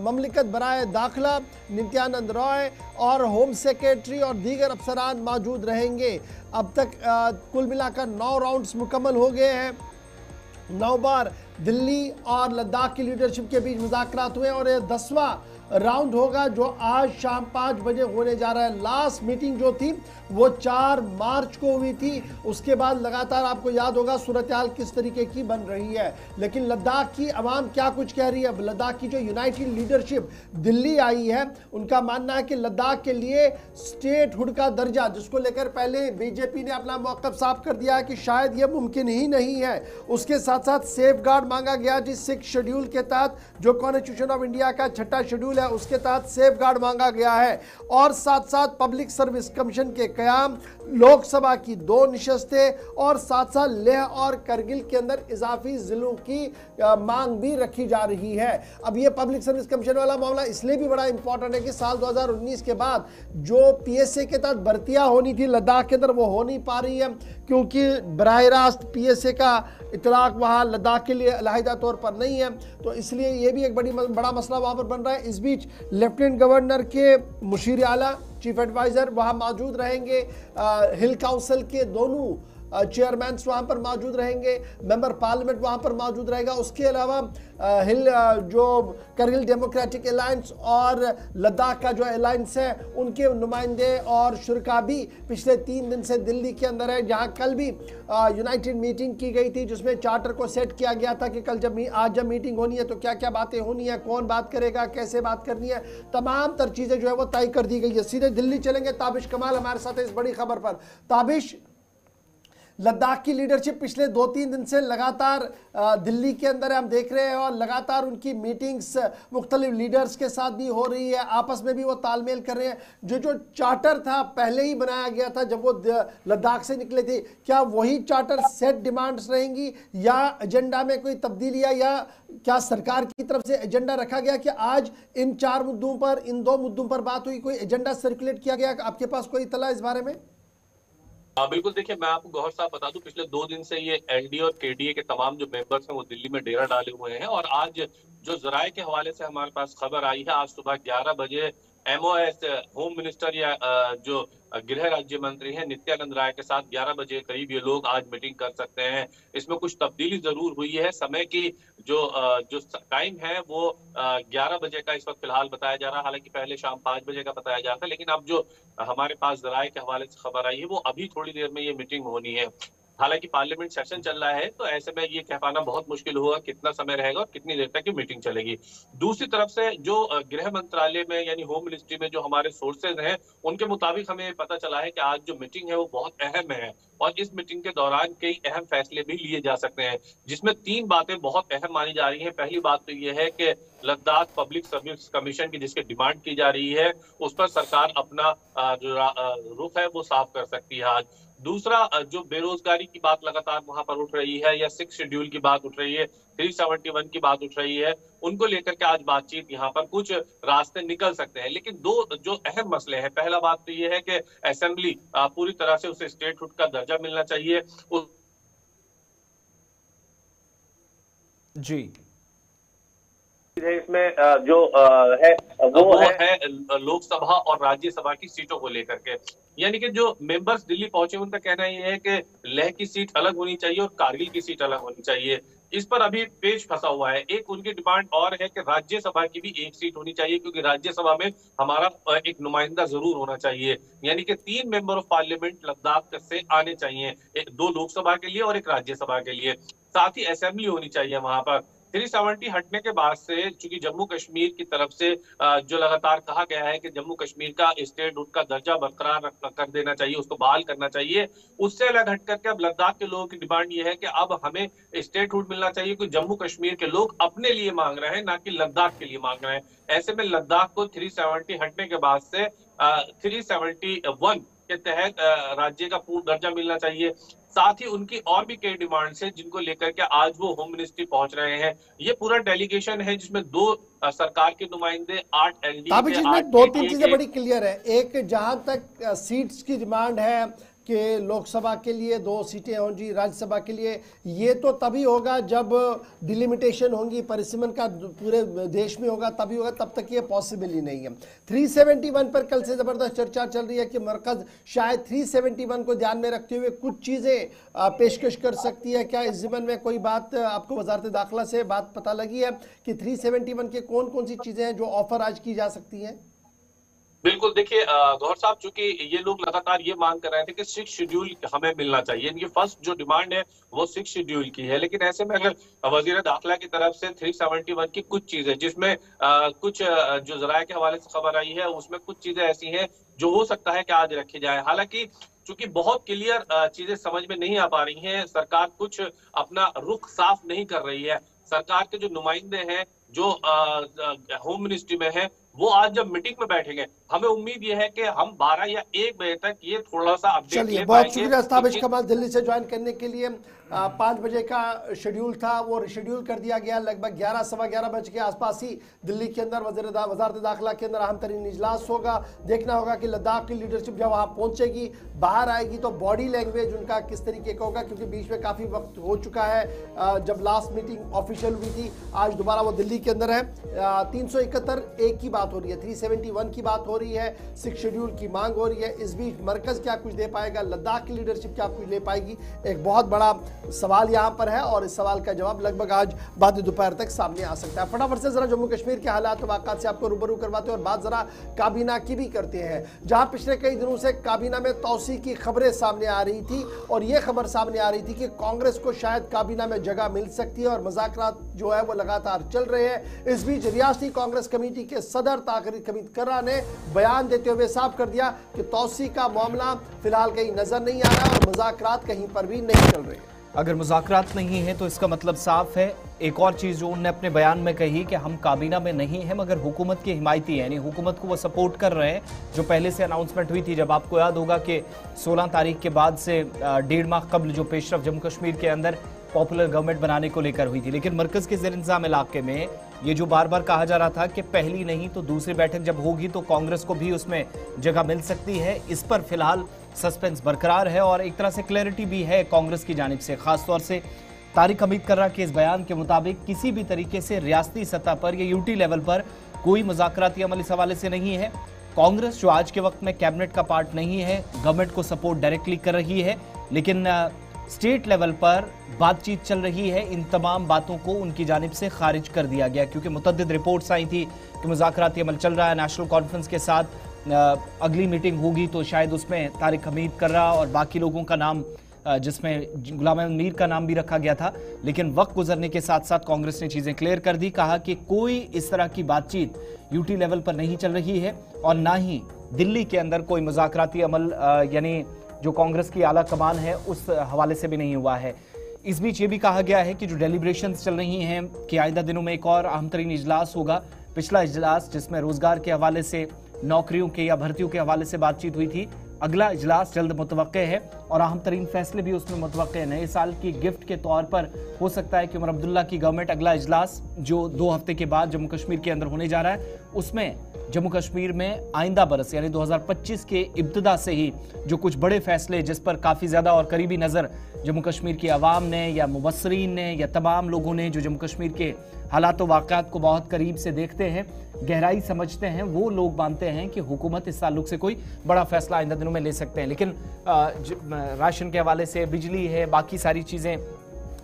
ममलिकत बराए दाखिला नित्यानंद रॉय और होम सेक्रेटरी और दीगर अफसरान मौजूद रहेंगे। अब तक कुल मिलाकर 9 राउंड्स मुकम्मल हो गए हैं। 9 बार दिल्ली और लद्दाख की लीडरशिप के बीच मुज़ाकरात हुए और ये 10वां राउंड होगा जो आज शाम 5 बजे होने जा रहा है। लास्ट मीटिंग जो थी वो 4 मार्च को हुई थी। उसके बाद लगातार आपको याद होगा सूरत हाल किस तरीके की बन रही है। लेकिन लद्दाख की आवाम क्या कुछ कह रही है, लद्दाख की जो यूनाइटेड लीडरशिप दिल्ली आई है, उनका मानना है कि लद्दाख के लिए स्टेटहुड का दर्जा, जिसको लेकर पहले बीजेपी ने अपना मौक़िफ़ साफ कर दिया है कि शायद ये मुमकिन ही नहीं है। उसके साथ साथ सेफ गार्ड मांगा गया, जिस 6 शेड्यूल के तहत जो कॉन्स्टिट्यूशन ऑफ इंडिया का 6ठा शेड्यूल है उसके तहत सेफ गार्ड मांगा गया है। और साथ साथ पब्लिक सर्विस कमीशन के कयाम, लोकसभा की 2 नशस्तें और साथ साथ लेह और करगिल के अंदर इजाफी जिलों की मांग भी रखी जा रही है। अब ये पब्लिक सर्विस कमीशन वाला मामला इसलिए भी बड़ा इंपॉर्टेंट है कि साल 2019 के बाद जो पीएसए के तहत भर्तियां होनी थी लद्दाख के अंदर वो हो नहीं पा रही है, क्योंकि बराह रास्त पीएसए का इतलाक वहाँ लद्दाख के लिए अलहदा तौर पर नहीं है। तो इसलिए ये भी एक बड़ा मसला वहाँ पर बन रहा है। इस बीच लेफ्टिनेंट गवर्नर के मुशीर आला चीफ एडवाइज़र वहाँ मौजूद रहेंगे। हिल काउंसिल के दोनों चेयरमैन वहाँ पर मौजूद रहेंगे। मेंबर पार्लियामेंट वहाँ पर मौजूद रहेगा। उसके अलावा हिल जो करगिल डेमोक्रेटिक अलायंस और लद्दाख का जो अलायंस है उनके नुमाइंदे और शुरका भी पिछले 3 दिन से दिल्ली के अंदर है, जहाँ कल भी यूनाइटेड मीटिंग की गई थी, जिसमें चार्टर को सेट किया गया था कि आज जब मीटिंग होनी है तो क्या क्या बातें होनी है, कौन बात करेगा, कैसे बात करनी है, तमाम तर चीज़ें जो है वो तय कर दी गई है। सीधे दिल्ली चलेंगे, ताबिश कमाल हमारे साथ है इस बड़ी खबर पर। ताबिश, लद्दाख की लीडरशिप पिछले 2-3 दिन से लगातार दिल्ली के अंदर हम देख रहे हैं और लगातार उनकी मीटिंग्स मुख्तलिफ लीडर्स के साथ भी हो रही है, आपस में भी वो तालमेल कर रहे हैं। जो चार्टर था पहले ही बनाया गया था जब वो लद्दाख से निकले थे, क्या वही चार्टर सेट डिमांड्स रहेंगी या एजेंडा में कोई तब्दीलियाँ, या क्या सरकार की तरफ से एजेंडा रखा गया कि आज इन 4 मुद्दों पर, इन 2 मुद्दों पर बात हुई, कोई एजेंडा सर्कुलेट किया गया? आपके पास कोई इत्तला इस बारे में? बिल्कुल, देखिए मैं आपको गौहर साहब बता दूं, पिछले 2 दिन से ये एनडीए और केडीए के तमाम जो मेंबर्स हैं वो दिल्ली में डेरा डाले हुए हैं। और आज जो जराये के हवाले से हमारे पास खबर आई है, आज सुबह 11 बजे एमओएस होम मिनिस्टर या जो गृह राज्य मंत्री हैं नित्यानंद राय के साथ 11 बजे करीब ये लोग आज मीटिंग कर सकते हैं। इसमें कुछ तब्दीली जरूर हुई है। समय की जो टाइम है वो 11 बजे का इस वक्त फिलहाल बताया जा रहा है, हालांकि पहले शाम 5 बजे का बताया जा रहा था। लेकिन अब जो हमारे पास जराये के हवाले से खबर आई है वो अभी थोड़ी देर में ये मीटिंग होनी है। हालांकि पार्लियामेंट सेशन चल रहा है, तो ऐसे में ये कह पाना बहुत मुश्किल होगा कितना समय रहेगा और कितनी देर तक ये मीटिंग चलेगी। दूसरी तरफ से जो गृह मंत्रालय में यानी होम मिनिस्ट्री में जो हमारे सोर्सेज हैं उनके मुताबिक हमें पता चला है कि आज जो मीटिंग है वो बहुत अहम है और इस मीटिंग के दौरान कई अहम फैसले भी लिए जा सकते हैं, जिसमें 3 बातें बहुत अहम मानी जा रही हैं। पहली बात तो ये है कि लद्दाख पब्लिक सर्विस कमीशन की जिसकी डिमांड की जा रही है उस पर सरकार अपना जो रुख है वो साफ कर सकती है आज। दूसरा, जो बेरोजगारी की बात लगातार वहां पर उठ रही है या 6 शेड्यूल की बात उठ रही है, 371 की बात उठ रही है, उनको लेकर के आज बातचीत यहाँ पर कुछ रास्ते निकल सकते हैं। लेकिन 2 जो अहम मसले हैं, पहला बात तो ये है कि असेंबली पूरी तरह से उसे स्टेटहुड का दर्जा मिलना चाहिए। जी इसमें जो है वो है लोकसभा और राज्यसभा की सीटों को लेकर के। यानी कि जो मेंबर्स दिल्ली पहुंचे उनका कहना ये है कि लेह की सीट अलग होनी चाहिए और कारगिल की सीट अलग होनी चाहिए। इस पर अभी पेच फंसा हुआ है। एक उनकी डिमांड और है कि राज्यसभा की भी एक सीट होनी चाहिए, क्योंकि राज्यसभा में हमारा एक नुमाइंदा जरूर होना चाहिए। यानी कि 3 मेंबर ऑफ पार्लियामेंट लद्दाख से आने चाहिए, 2 लोकसभा के लिए और एक राज्यसभा के लिए। साथ ही असेंबली होनी चाहिए वहां पर। 370 हटने के बाद से चूंकि जम्मू कश्मीर की तरफ से जो लगातार कहा गया है कि जम्मू कश्मीर का स्टेटहुड का दर्जा बरकरार कर देना चाहिए, उसको बहाल करना चाहिए, उससे अलग हट करके अब लद्दाख के लोगों की डिमांड ये है कि अब हमें स्टेटहुड मिलना चाहिए, क्योंकि जम्मू कश्मीर के लोग अपने लिए मांग रहे हैं, ना कि लद्दाख के लिए मांग रहे हैं। ऐसे में लद्दाख को 370 हटने के बाद से 371 के तहत राज्य का पूर्ण दर्जा मिलना चाहिए। साथ ही उनकी और भी कई डिमांड्स हैं जिनको लेकर के आज वो होम मिनिस्ट्री पहुंच रहे हैं। ये पूरा डेलीगेशन है जिसमें 2 सरकार के नुमाइंदे, 8 एलडीए के, 8 2-3 चीजें बड़ी क्लियर है। एक, जहां तक सीट्स की डिमांड है कि लोकसभा के लिए 2 सीटें होंगी, राज्यसभा के लिए, ये तो तभी होगा जब डिलिमिटेशन होंगी, परिसीमन का पूरे देश में होगा, तभी होगा, तब तक ये पॉसिबल ही नहीं है। 371 पर कल से ज़बरदस्त चर्चा चल रही है कि मरकज़ शायद 371 को ध्यान में रखते हुए कुछ चीज़ें पेशकश कर सकती है। क्या इस ज़िमन में कोई बात आपको वजारत दाखिला से बात पता लगी है कि 371 के कौन कौन सी चीज़ें हैं जो ऑफर आज की जा सकती हैं? बिल्कुल, देखिए गौहर साहब, चूंकि ये लोग लगातार ये मांग कर रहे थे कि 6 शेड्यूल हमें मिलना चाहिए, इनकी फर्स्ट जो डिमांड है वो 6 शेड्यूल की है। लेकिन ऐसे में अगर वजीर दाखिला की तरफ से 371 की कुछ चीजें, जिसमें कुछ जो जराये के हवाले से खबर आई है उसमें कुछ चीजें ऐसी हैं जो हो सकता है कि आज रखी जाए। हालांकि चूंकि बहुत क्लियर चीजें समझ में नहीं आ पा रही हैं, सरकार कुछ अपना रुख साफ नहीं कर रही है। सरकार के जो नुमाइंदे हैं जो होम मिनिस्ट्री में है, वो आज जब मीटिंग में बैठेंगे, हमें उम्मीद ये है कि हम 12 या 1 बजे तक ये थोड़ा सा अपडेट ले पाएंगे। बहुत शुक्रिया अस्ताबिश कमाल दिल्ली से ज्वाइन करने के लिए। 5 बजे का शेड्यूल था, वो रिशेड्यूल कर दिया गया। लगभग 11 सवा 11 बजे के आसपास ही दिल्ली के अंदर वजारत दाखिला के अंदर अहम तरीन इजलास होगा। देखना होगा कि लद्दाख की लीडरशिप जब वहाँ पहुँचेगी, बाहर आएगी, तो बॉडी लैंग्वेज उनका किस तरीके का होगा, क्योंकि बीच में काफ़ी वक्त हो चुका है जब लास्ट मीटिंग ऑफिशियल हुई थी। आज दोबारा वो दिल्ली के अंदर है। 371 एक की बात हो रही है, 371 की बात हो रही है, 6 शेड्यूल की मांग हो रही है। इस बीच मरकज क्या कुछ दे पाएगा, लद्दाख की लीडरशिप क्या कुछ ले पाएगी, एक बहुत बड़ा सवाल यहाँ पर है, और इस सवाल का जवाब लगभग आज बाद दोपहर तक सामने आ सकता है। फटाफट से जरा जम्मू कश्मीर के हालात वाक़ात से आपको रूबरू करवाते हैं और बात जरा काबीना की भी करते हैं, जहाँ पिछले कई दिनों से काबीना में तौसी की खबरें सामने आ रही थी, और ये खबर सामने आ रही थी कि कांग्रेस को शायद काबीना में जगह मिल सकती है, और मुज़ाकरात जो है वो लगातार चल रहे हैं। इस बीच रियासती कांग्रेस कमेटी के सदर ताक़रीर हमीद कर्रा ने बयान देते हुए साफ कर दिया कि तौसी का मामला फिलहाल कहीं नजर नहीं आ रहा और मुज़ाकरात कहीं पर भी नहीं चल रहे। अगर मुज़ाकरात नहीं है तो इसका मतलब साफ है। एक और चीज़ जो उन्होंने अपने बयान में कही कि हम काबीना में नहीं हैं मगर हुकूमत के हिमायती हैं, यानी हुकूमत को वो सपोर्ट कर रहे हैं, जो पहले से अनाउंसमेंट हुई थी। जब आपको याद होगा कि 16 तारीख के बाद से 1.5 माह कबल जो पेशरफ जम्मू कश्मीर के अंदर पॉपुलर गवर्नमेंट बनाने को लेकर हुई थी, लेकिन मरकज़ के ज़ेर इंतज़ाम इलाके में ये जो बार बार कहा जा रहा था कि पहली नहीं तो दूसरी बैठक जब होगी तो कांग्रेस को भी उसमें जगह मिल सकती है, इस पर फिलहाल सस्पेंस बरकरार है और एक तरह से क्लैरिटी भी है कांग्रेस की जानिब से। खासतौर से तारिक हमीद कर्रा के इस बयान के मुताबिक किसी भी तरीके से रियासती सतह पर या यूटी लेवल पर कोई मुज़ाकराती अमल इस हवाले से नहीं है। कांग्रेस जो आज के वक्त में कैबिनेट का पार्ट नहीं है, गवर्नमेंट को सपोर्ट डायरेक्टली कर रही है, लेकिन स्टेट लेवल पर बातचीत चल रही है। इन तमाम बातों को उनकी जानिब से खारिज कर दिया गया, क्योंकि मुतअद्दिद रिपोर्ट्स आई थी कि मुज़ाकराती अमल चल रहा है। नेशनल कॉन्फ्रेंस के साथ अगली मीटिंग होगी तो शायद उसमें तारिक हमीद कर्रा और बाकी लोगों का नाम, जिसमें गुलाम अहमद मीर का नाम भी रखा गया था, लेकिन वक्त गुजरने के साथ साथ कांग्रेस ने चीज़ें क्लियर कर दी। कहा कि कोई इस तरह की बातचीत यूटी लेवल पर नहीं चल रही है और ना ही दिल्ली के अंदर कोई मुज़ाकराती अमल यानी जो कांग्रेस की आला कमान है उस हवाले से भी नहीं हुआ है। इस बीच ये भी कहा गया है कि जो डेलिब्रेशंस चल रही हैं कि आइंदा दिनों में एक और अहम तरीन इजलास होगा। पिछला इजलास जिसमें रोजगार के हवाले से, नौकरियों के या भर्तियों के हवाले से बातचीत हुई थी, अगला इजलास जल्द मुतवक्के है और अहम तरीन फैसले भी उसमें मुतवक्के हैं। नए साल की गिफ्ट के तौर पर हो सकता है कि उमर अब्दुल्ला की गवर्नमेंट अगला इजलास जो 2 हफ्ते के बाद जम्मू कश्मीर के अंदर होने जा रहा है, उसमें जम्मू कश्मीर में आइंदा बरस यानी 2025 के इब्तिदा से ही जो कुछ बड़े फैसले जिस पर काफ़ी ज़्यादा और करीबी नज़र जम्मू कश्मीर की आवाम ने या मुबस्सरीन ने या तमाम लोगों ने जो जम्मू कश्मीर के हालात व वाक़यात को बहुत करीब से देखते हैं, गहराई समझते हैं, वो लोग मानते हैं कि हुकूमत इस ताल्लुक से कोई बड़ा फैसला आइंदा दिनों में ले सकते हैं। लेकिन राशन के हवाले से, बिजली है, बाकी सारी चीज़ें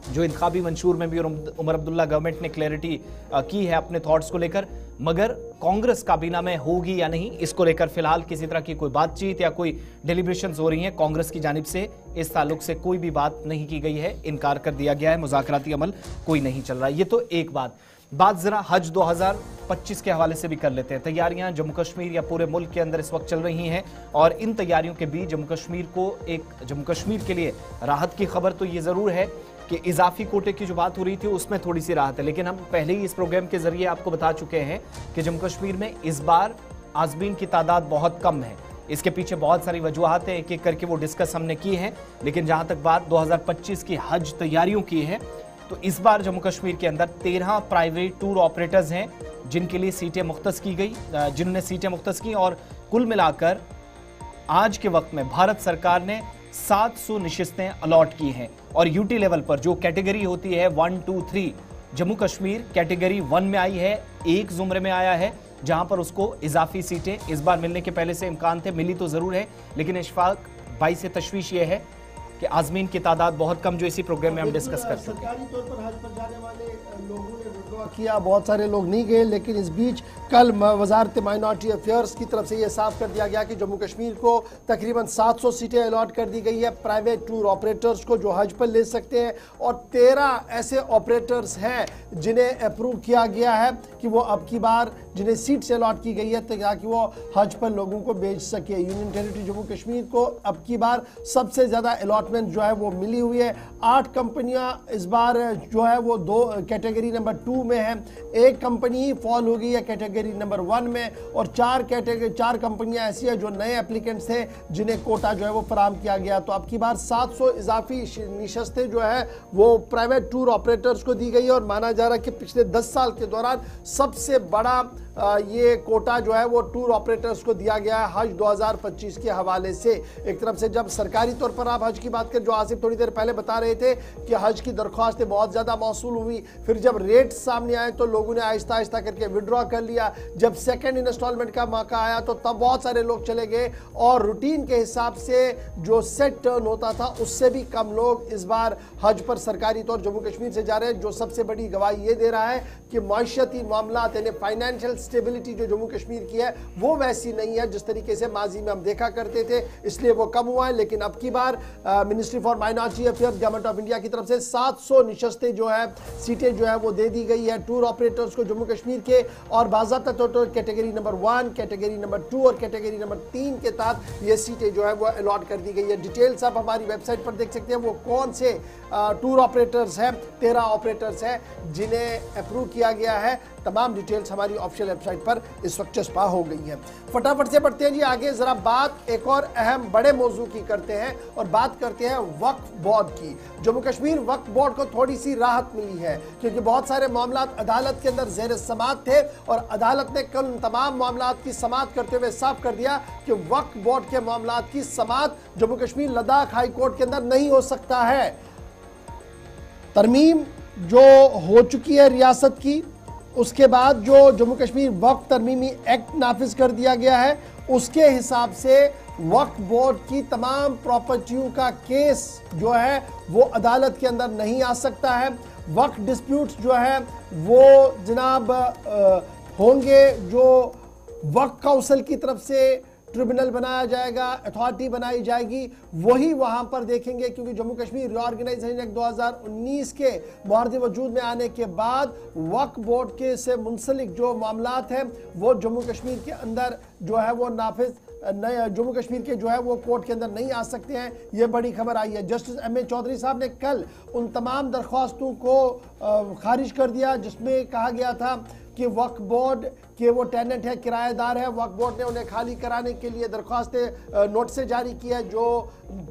जो इंतखाबी मंशूर में भी उमर अब्दुल्ला गवर्नमेंट ने क्लैरिटी की है अपने थॉट्स को लेकर, मगर कांग्रेस काबीना में होगी या नहीं, इसको लेकर फिलहाल किसी तरह की कोई बातचीत या कोई डेलिब्रेशंस हो रही हैं कांग्रेस की जानिब से, इस ताल्लुक से कोई भी बात नहीं की गई है, इनकार कर दिया गया है, मुज़ाकराती अमल कोई नहीं चल रहा। ये तो एक बात जरा हज 2025 के हवाले से भी कर लेते हैं। तैयारियां जम्मू कश्मीर या पूरे मुल्क के अंदर इस वक्त चल रही हैं और इन तैयारियों के बीच जम्मू कश्मीर के लिए राहत की खबर तो ये जरूर है कि इजाफी कोटे की जो बात हो रही थी उसमें थोड़ी सी राहत है। लेकिन हम पहले ही इस प्रोग्राम के जरिए आपको बता चुके हैं कि जम्मू कश्मीर में इस बार आज़मीन की तादाद बहुत कम है। इसके पीछे बहुत सारी वजूहात हैं, एक एक करके वो डिस्कस हमने की हैं। लेकिन जहां तक बात 2025 की हज तैयारियों की है, तो इस बार जम्मू कश्मीर के अंदर 13 प्राइवेट टूर ऑपरेटर्स हैं जिनके लिए सीटें मुख्तस की गई, जिन्होंने सीटें मुख्तस की, और कुल मिलाकर आज के वक्त में भारत सरकार ने 700 नशिस्तें अलॉट की हैं। और यूटी लेवल पर जो कैटेगरी होती है 1, 2, 3, जम्मू कश्मीर कैटेगरी 1 में आई है, एक जुमरे में आया है जहां पर उसको इजाफी सीटें इस बार मिलने के पहले से इम्कान थे, मिली तो जरूर है, लेकिन इशफाक भाई से तशवीश ये है कि आज़मीन की तादाद बहुत कम, जो इसी प्रोग्राम में हम डिस्कस कर सकते हैं। सरकारी तौर पर हज पर जाने वाले लोगों ने विड्रॉ किया, बहुत सारे लोग नहीं गए, लेकिन इस बीच कल वजारत माइनॉरिटी अफेयर्स की तरफ से ये साफ कर दिया गया कि जम्मू कश्मीर को तकरीबन 700 सीटें अलॉट कर दी गई है प्राइवेट टूर ऑपरेटर्स को, जो हज पर ले सकते हैं। और 13 ऐसे ऑपरेटर्स हैं जिन्हें अप्रूव किया गया है कि वो अब की बार जिन्हें सीट से अलॉट की गई है ताकि वो हज पर लोगों को भेज सके। यूनियन टेरिटरी जम्मू कश्मीर को अब की बार सबसे ज़्यादा अलॉटमेंट जो है वो मिली हुई है। 8 कंपनियां इस बार जो है वो 2 कैटेगरी नंबर 2 में है, 1 कंपनी ही फॉल हो गई है कैटेगरी नंबर 1 में, और 4 कंपनियां ऐसी है जो नए एप्लीकेंट्स थे जिन्हें कोटा जो है वो फराम किया गया। तो अब की बार 700 इजाफी निशस्तें जो है वो प्राइवेट टूर ऑपरेटर्स को दी गई है और माना जा रहा है कि पिछले 10 साल के दौरान सबसे बड़ा ये कोटा जो है वो टूर ऑपरेटर्स को दिया गया है हज 2025 के हवाले से। एक तरफ से जब सरकारी तौर पर आप हज की बात करें, जो आसिफ थोड़ी देर पहले बता रहे थे कि हज की दरख्वास्तें बहुत ज़्यादा मौसूल हुई, फिर जब रेट सामने आए तो लोगों ने आहिस्ता आहिस्ता करके विड्रॉ कर लिया। जब सेकेंड इंस्टॉलमेंट का मौका आया तो तब बहुत सारे लोग चले गए और रूटीन के हिसाब से जो सेट टर्न होता था उससे भी कम लोग इस बार हज पर सरकारी तौर जम्मू कश्मीर से जा रहे हैं, जो सबसे बड़ी गवाही ये दे रहा है कि माशती मामला यानी फाइनेंशियल स्टेबिलिटी जो जम्मू कश्मीर की है वो वैसी नहीं है जिस तरीके से माजी में हम देखा करते थे, इसलिए वो कम हुआ है। लेकिन अब की बार ministry for minority affairs government of India की तरफ से 700 निशस्तें जो है सीटें जो है वो दे दी गई है टूर ऑपरेटर्स को जम्मू कश्मीर के, और बाज़ाब्ता तौर पर कैटेगरी नंबर 1, कैटेगरी नंबर 2 और कैटेगरी नंबर 3 के तहत ये सीटें जो है वो अलॉट कर दी गई है। डिटेल्स आप हमारी वेबसाइट पर देख सकते हैं वो कौन से टूर ऑपरेटर्स हैं, 13 ऑपरेटर्स हैं जिन्हें अप्रूव किया गया है। तमाम डिटेल्स हमारी ऑफिशियल वेबसाइट पर इस वक्त चस्पा हो गई है। फटाफट से बढ़ते हैं जी आगे, जरा बात एक और अहम बड़े मौजू की करते हैं और बात करते हैं वक्फ बोर्ड की। जम्मू कश्मीर वक्फ बोर्ड को थोड़ी सी राहत मिली है क्योंकि बहुत सारे मामला अदालत के अंदर ज़ेर समाअत थे और अदालत ने कल तमाम मामला की समाअत करते हुए साफ कर दिया कि वक्फ बोर्ड के मामला की समाअत जम्मू कश्मीर लद्दाख हाई कोर्ट के अंदर नहीं हो सकता है। तरमीम जो हो चुकी है रियासत की, उसके बाद जो जम्मू कश्मीर वक्फ तरमीमी एक्ट नाफिज कर दिया गया है, उसके हिसाब से वक्फ बोर्ड की तमाम प्रॉपर्टियों का केस जो है वो अदालत के अंदर नहीं आ सकता है। वक्फ डिस्प्यूट्स जो है वो जनाब होंगे जो वक्फ काउंसिल की तरफ से ट्रिब्यूनल बनाया जाएगा, अथॉरिटी बनाई जाएगी, वही वहां पर देखेंगे क्योंकि जम्मू कश्मीर रीऑर्गेनाइजेशन एक्ट 2019 के मुहर्रम वजूद में आने के बाद वक्फ बोर्ड के से मुंसलिक जो मामलात हैं वो जम्मू कश्मीर के अंदर जो है वो नाफिज जम्मू कश्मीर के जो है वो कोर्ट के अंदर नहीं आ सकते हैं। ये बड़ी खबर आई है। Justice M.A. चौधरी साहब ने कल उन तमाम दरख्वास्तों को खारिज कर दिया जिसमें कहा गया था कि वक्फ बोर्ड के वो टेनेंट है, किराएदार है, वक्फ बोर्ड ने उन्हें खाली कराने के लिए दरख्वास्तें नोटिस जारी की है जो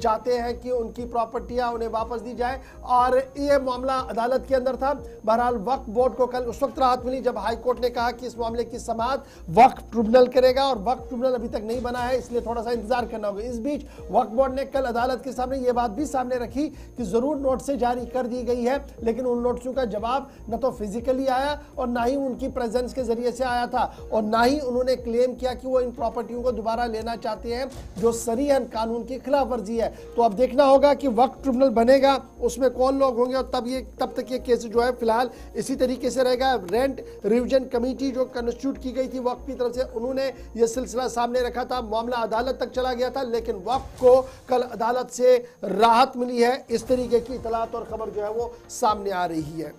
चाहते हैं कि उनकी प्रॉपर्टियां उन्हें वापस दी जाए, और ये मामला अदालत के अंदर था। बहरहाल वक्फ बोर्ड को कल उस वक्त राहत मिली जब हाई कोर्ट ने कहा कि इस मामले की समाअत वक्फ ट्रिब्यूनल करेगा, और वक्फ ट्रिब्यूनल अभी तक नहीं बना है, इसलिए थोड़ा सा इंतजार करना होगा। इस बीच वक्फ बोर्ड ने कल अदालत के सामने ये बात भी सामने रखी कि जरूर नोटिस जारी कर दी गई है, लेकिन उन नोटिसों का जवाब न तो फिजिकली आया और ना ही उनकी प्रेजेंस के जरिए से आया था, और ना ही उन्होंने क्लेम किया कि वो इन प्रॉपर्टियों को दोबारा लेना चाहते हैं जो सरीहन कानून की खिलाफ वर्जी है। तो अब देखना होगा कि वक्फ ट्रिब्यूनल बनेगा, उसमें कौन लोग होंगे, और तब तक ये केस जो है फिलहाल इसी तरीके से रहेगा। रेंट रिविजन कमेटी जो कंस्टिट्यूट की गई थी वक्फ की तरफ से, उन्होंने ये सिलसिला सामने रखा था, मामला अदालत तक चला गया था, लेकिन वक्फ को कल अदालत से राहत मिली है। इस तरीके की इतलात और खबर जो है वो सामने आ रही है।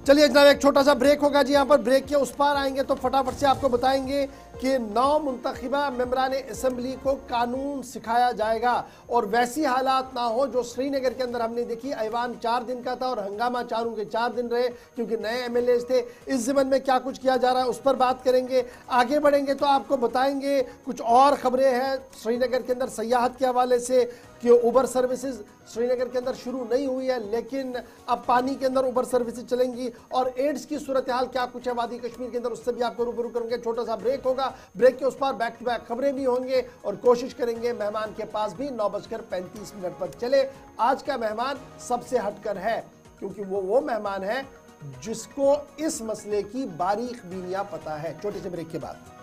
चलिए जनाब, एक छोटा सा ब्रेक होगा जी। यहाँ पर ब्रेक के उस पार आएंगे तो फटाफट से आपको बताएंगे कि 9 मुंतखबा मेंबरान असेंबली को कानून सिखाया जाएगा, और वैसी हालात ना हो जो श्रीनगर के अंदर हमने देखी। ऐवान 4 दिन का था और हंगामा चारों के 4 दिन रहे क्योंकि नए एमएलए थे। इस ज़िमन में क्या कुछ किया जा रहा है उस पर बात करेंगे। आगे बढ़ेंगे तो आपको बताएंगे कुछ और खबरें हैं श्रीनगर के अंदर सयाहत के हवाले से कि उबर सर्विसेज श्रीनगर के अंदर शुरू नहीं हुई है, लेकिन अब पानी के अंदर उबर सर्विसेज चलेंगी, और एड्स की सूरत हाल क्या कुछ है वादी कश्मीर के अंदर, उससे भी आपको रूबरू करेंगे। छोटा सा ब्रेक होगा, ब्रेक के उस पार बैक टू बैक खबरें भी होंगे, और कोशिश करेंगे मेहमान के पास भी 9:35 पर चले। आज का मेहमान सबसे हटकर है क्योंकि वो मेहमान है जिसको इस मसले की बारीक बीनियां पता है। छोटे से ब्रेक के बाद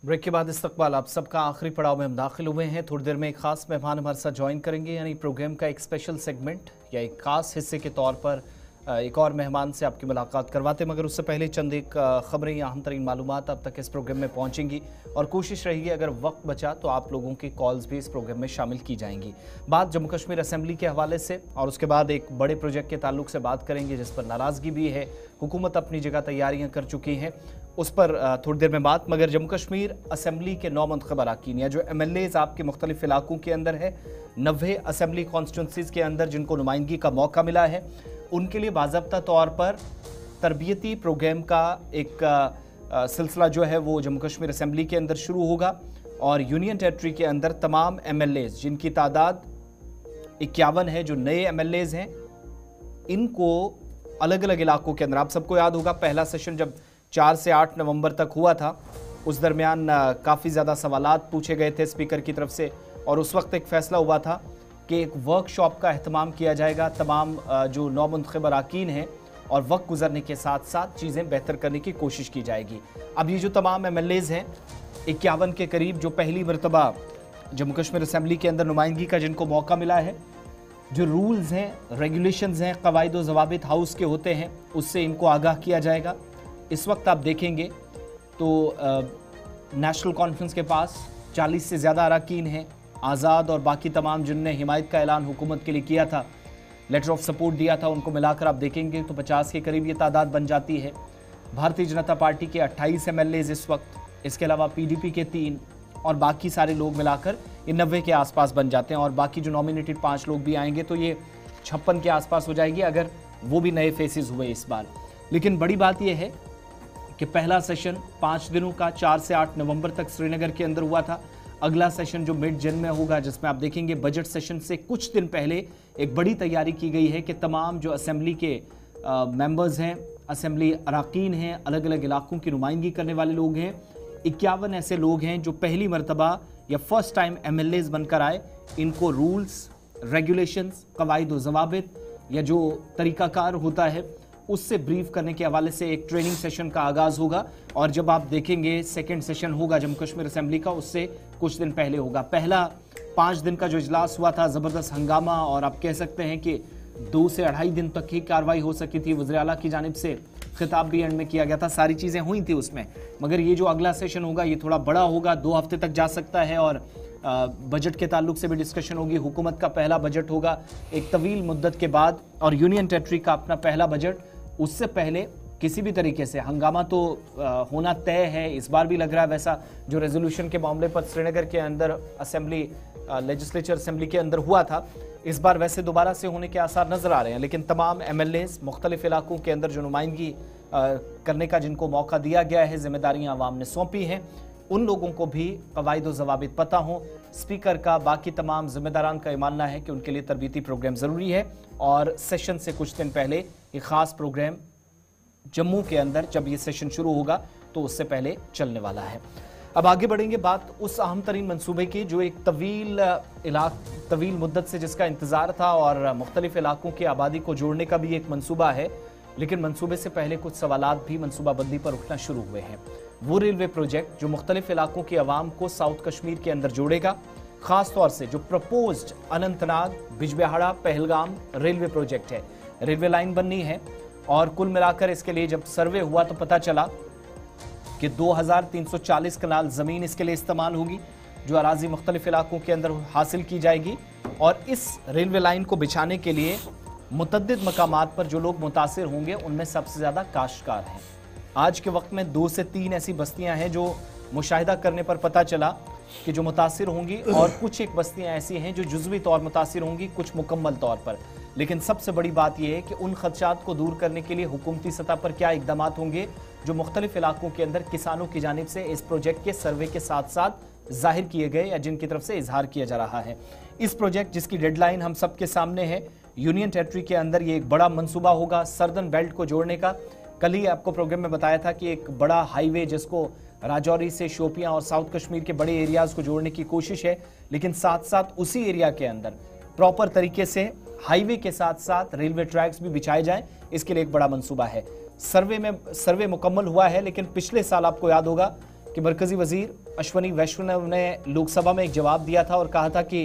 ब्रेक के बाद इस्तकबाल आप सबका आखिरी पड़ाव में हम दाखिल हुए हैं। थोड़ी देर में एक खास मेहमान हमारे साथ ज्वाइन करेंगे, यानी प्रोग्राम का एक स्पेशल सेगमेंट या एक खास हिस्से के तौर पर एक और मेहमान से आपकी मुलाकात करवाते, मगर उससे पहले चंद एक खबरें या अहम तरीन मालूमात अब तक इस प्रोग्राम में पहुंचेंगी और कोशिश रहेगी अगर वक्त बचा तो आप लोगों की कॉल्स भी इस प्रोग्राम में शामिल की जाएंगी। बात जम्मू कश्मीर असेंबली के हवाले से और उसके बाद एक बड़े प्रोजेक्ट के ताल्लुक से बात करेंगे जिस पर नाराज़गी भी है, हुकूमत अपनी जगह तैयारियाँ कर चुकी हैं, उस पर थोड़ी देर में बात। मगर जम्मू कश्मीर असेंबली के 9 मुंतखब अरकान या जो MLAs आपके मुख्तलिफ इलाकों के अंदर है, 90 असेंबली कॉन्स्टिट्यूंसीज़ के अंदर जिनको नुमाइंदगी का मौका मिला है, उनके लिए बाज़ाब्ता तौर पर तरबियती प्रोग्राम का एक सिलसिला जो है वो जम्मू कश्मीर असेंबली के अंदर शुरू होगा और यूनियन टेरिटरी के अंदर तमाम MLAs जिनकी तादाद 51 है, जो नए MLAs हैं, इनको अलग अलग इलाकों के अंदर, आप सबको याद होगा पहला सेशन जब 4 से 8 नवंबर तक हुआ था, उस दरमियान काफ़ी ज़्यादा सवालात पूछे गए थे स्पीकर की तरफ से और उस वक्त एक फ़ैसला हुआ था कि एक वर्कशॉप का एहतमाम किया जाएगा, तमाम जो 9 मुंतखब अरकान हैं और वक्त गुजरने के साथ साथ चीज़ें बेहतर करने की कोशिश की जाएगी। अब ये जो तमाम MLAs हैं 51 के करीब, जो पहली मरतबा जम्मू कश्मीर असेंबली के अंदर नुमाइंदगी का जिनको मौका मिला है, जो रूल्स हैं, रेगुलेशंस हैं, कवायद व ज़वाबित हाउस के होते हैं, उससे इनको आगाह किया जाएगा। इस वक्त आप देखेंगे तो नेशनल कॉन्फ्रेंस के पास 40 से ज़्यादा अरकान हैं, आज़ाद और बाकी तमाम जिनने हिमायत का ऐलान हुकूमत के लिए किया था, लेटर ऑफ सपोर्ट दिया था, उनको मिलाकर आप देखेंगे तो 50 के करीब ये तादाद बन जाती है। भारतीय जनता पार्टी के 28 MLAs इस वक्त, इसके अलावा PDP के 3 और बाकी सारे लोग मिलाकर ये 90 के आसपास बन जाते हैं और बाकी जो नॉमिनेटेड 5 लोग भी आएंगे तो ये 56 के आसपास हो जाएगी अगर वो भी नए फेसेस हुए इस बार। लेकिन बड़ी बात यह है कि पहला सेशन 5 दिनों का 4 से 8 नवंबर तक श्रीनगर के अंदर हुआ था। अगला सेशन जो मिड जन में होगा, जिसमें आप देखेंगे बजट सेशन से कुछ दिन पहले एक बड़ी तैयारी की गई है कि तमाम जो असेंबली के मेंबर्स हैं, असेंबली अरकान हैं, अलग अलग इलाकों की नुमाइंदगी करने वाले लोग हैं, 51 ऐसे लोग हैं जो पहली मरतबा या फर्स्ट टाइम MLAs बनकर आए, इनको रूल्स, रेगुलेशंस, कवायद व ज़वाबित या जो तरीक़ाकार होता है उससे ब्रीफ करने के हवाले से एक ट्रेनिंग सेशन का आगाज़ होगा। और जब आप देखेंगे सेकंड सेशन होगा जम्मू कश्मीर असेंबली का, उससे कुछ दिन पहले होगा। पहला 5 दिन का जो इजलास हुआ था, ज़बरदस्त हंगामा और आप कह सकते हैं कि 2 से 2.5 दिन तक ही कार्रवाई हो सकी थी। वज़ीर आला की जानिब से खिताब भी एंड में किया गया था, सारी चीज़ें हुई थी उसमें। मगर ये जो अगला सेशन होगा ये थोड़ा बड़ा होगा, 2 हफ्ते तक जा सकता है और बजट के ताल्लुक से भी डिस्कशन होगी। हुकूमत का पहला बजट होगा एक तवील मुद्दत के बाद और यूनियन टेरिटरी का अपना पहला बजट। उससे पहले किसी भी तरीके से हंगामा तो होना तय है, इस बार भी लग रहा है वैसा। जो रेजोल्यूशन के मामले पर श्रीनगर के अंदर असेंबली लेजिस्लेचर असेंबली के अंदर हुआ था, इस बार वैसे दोबारा से होने के आसार नज़र आ रहे हैं। लेकिन तमाम MLAs मुख्तलिफ इलाकों के अंदर जो नुमाइंदगी करने का जिनको मौका दिया गया है, जिम्मेदारियाँ आवाम ने सौंपी हैं, उन लोगों को भी कवायद व ज़वाबित पता हो। स्पीकर का, बाकी तमाम जिम्मेदारान का ये मानना है कि उनके लिए तरबीती प्रोग्राम ज़रूरी है और सेशन से कुछ दिन पहले ये ख़ास प्रोग्राम जम्मू के अंदर जब ये सेशन शुरू होगा तो उससे पहले चलने वाला है। अब आगे बढ़ेंगे बात उस अहम तरीन मंसूबे की जो एक तवील मुद्दत से जिसका इंतज़ार था और मुख्तलिफ इलाकों की आबादी को जोड़ने का भी एक मंसूबा है। लेकिन मंसूबे से पहले कुछ सवालात भी मंसूबाबंदी पर उठना शुरू हुए हैं। वो रेलवे प्रोजेक्ट जो मुख्तलिफ इलाकों की आवाम को साउथ कश्मीर के अंदर जोड़ेगा, ख़ास तौर से जो proposed Anantnag Bijbehara Pahalgam railway project है, रेलवे लाइन बननी है। और कुल मिलाकर इसके लिए जब सर्वे हुआ तो पता चला कि 2340 कनाल ज़मीन इसके लिए इस्तेमाल होगी, जो अराजी मुख्तलिफ इलाकों के अंदर हासिल की जाएगी। और इस रेलवे लाइन को बिछाने के लिए मुतद्दिद मकामात पर जो लोग मुतासिर होंगे उनमें सबसे ज़्यादा काश्तकार हैं। आज के वक्त में 2 से 3 ऐसी बस्तियां हैं जो मुशाहिदा करने पर पता चला कि जो मुतासिर होंगी, और कुछ एक बस्तियां ऐसी हैं जो जुज़वी तौर मुतासिर होंगी, कुछ मुकम्मल तौर पर। लेकिन सबसे बड़ी बात यह है कि उन खदशात को दूर करने के लिए हुकूमती सतह पर क्या इक़दाम होंगे जो मुख्तलिफ इलाकों के अंदर किसानों की जानिब से इस प्रोजेक्ट के सर्वे के साथ साथ जाहिर किए गए या जिनकी तरफ से इजहार किया जा रहा है। इस प्रोजेक्ट जिसकी डेडलाइन हम सबके सामने है, यूनियन टेरिटरी के अंदर ये एक बड़ा मंसूबा होगा सर्दर्न बेल्ट को जोड़ने का। कल ही आपको प्रोग्राम में बताया था कि एक बड़ा हाईवे जिसको राजौरी से शोपियां और साउथ कश्मीर के बड़े एरियाज़ को जोड़ने की कोशिश है, लेकिन साथ साथ उसी एरिया के अंदर प्रॉपर तरीके से हाईवे के साथ साथ रेलवे ट्रैक्स भी बिछाए जाएं, इसके लिए एक बड़ा मंसूबा है। सर्वे मुकम्मल हुआ है, लेकिन पिछले साल आपको याद होगा कि मरकजी वजीर अश्वनी वैष्णव ने लोकसभा में एक जवाब दिया था और कहा था कि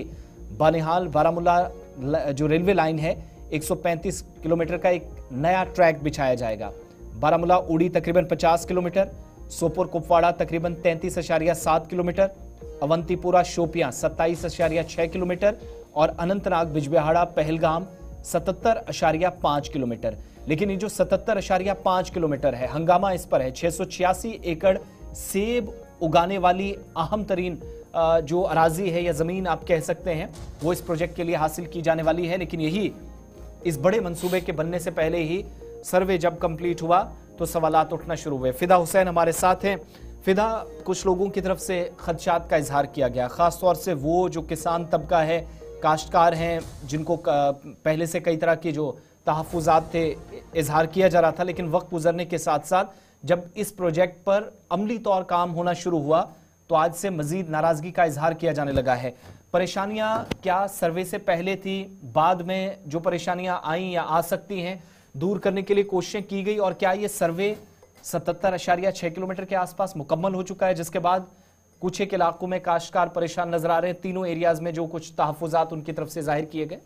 बानिहाल बारामुल्ला जो रेलवे लाइन है 135 किलोमीटर का एक नया ट्रैक बिछाया जाएगा। बारामूला उड़ी तकरीबन 50 किलोमीटर, सोपोर कुपवाड़ा तकरीबन 33.7 किलोमीटर, अवंतीपुरा शोपियां 27.6 किलोमीटर और अनंतनाग बिजबिहाड़ा पहलगाम 77.5 किलोमीटर। लेकिन ये जो 77.5 किलोमीटर है, हंगामा इस पर है 686 एकड़ सेब उगाने वाली अहम तरीन जो अराजी है या जमीन आप कह सकते हैं, वो इस प्रोजेक्ट के लिए हासिल की जाने वाली है। लेकिन यही इस बड़े मंसूबे के बनने से पहले ही सर्वे जब कंप्लीट हुआ तो सवालात उठना शुरू हुए। फिदा हुसैन हमारे साथ हैं। फिदा, कुछ लोगों की तरफ से खदशात का इजहार किया गया, खासतौर से वो जो किसान तबका है, काश्तकार हैं, जिनको पहले से कई तरह के जो तहफ़्फ़ुज़ात थे इजहार किया जा रहा था, लेकिन वक्त गुजरने के साथ साथ जब इस प्रोजेक्ट पर अमली तौर काम होना शुरू हुआ तो आज से मजीद नाराजगी का इजहार किया जाने लगा है। परेशानियां क्या सर्वे से पहले थी, बाद में जो परेशानियां आई या आ सकती हैं, दूर करने के लिए कोशिशें की गई, और क्या ये सर्वे 77.6 किलोमीटर के आसपास मुकम्मल हो चुका है, जिसके बाद कुछ एक इलाकों में काश्तकार परेशान नजर आ रहे हैं, तीनों एरियाज में जो कुछ तहफ़्फ़ुज़ात उनकी तरफ से जाहिर किए गए?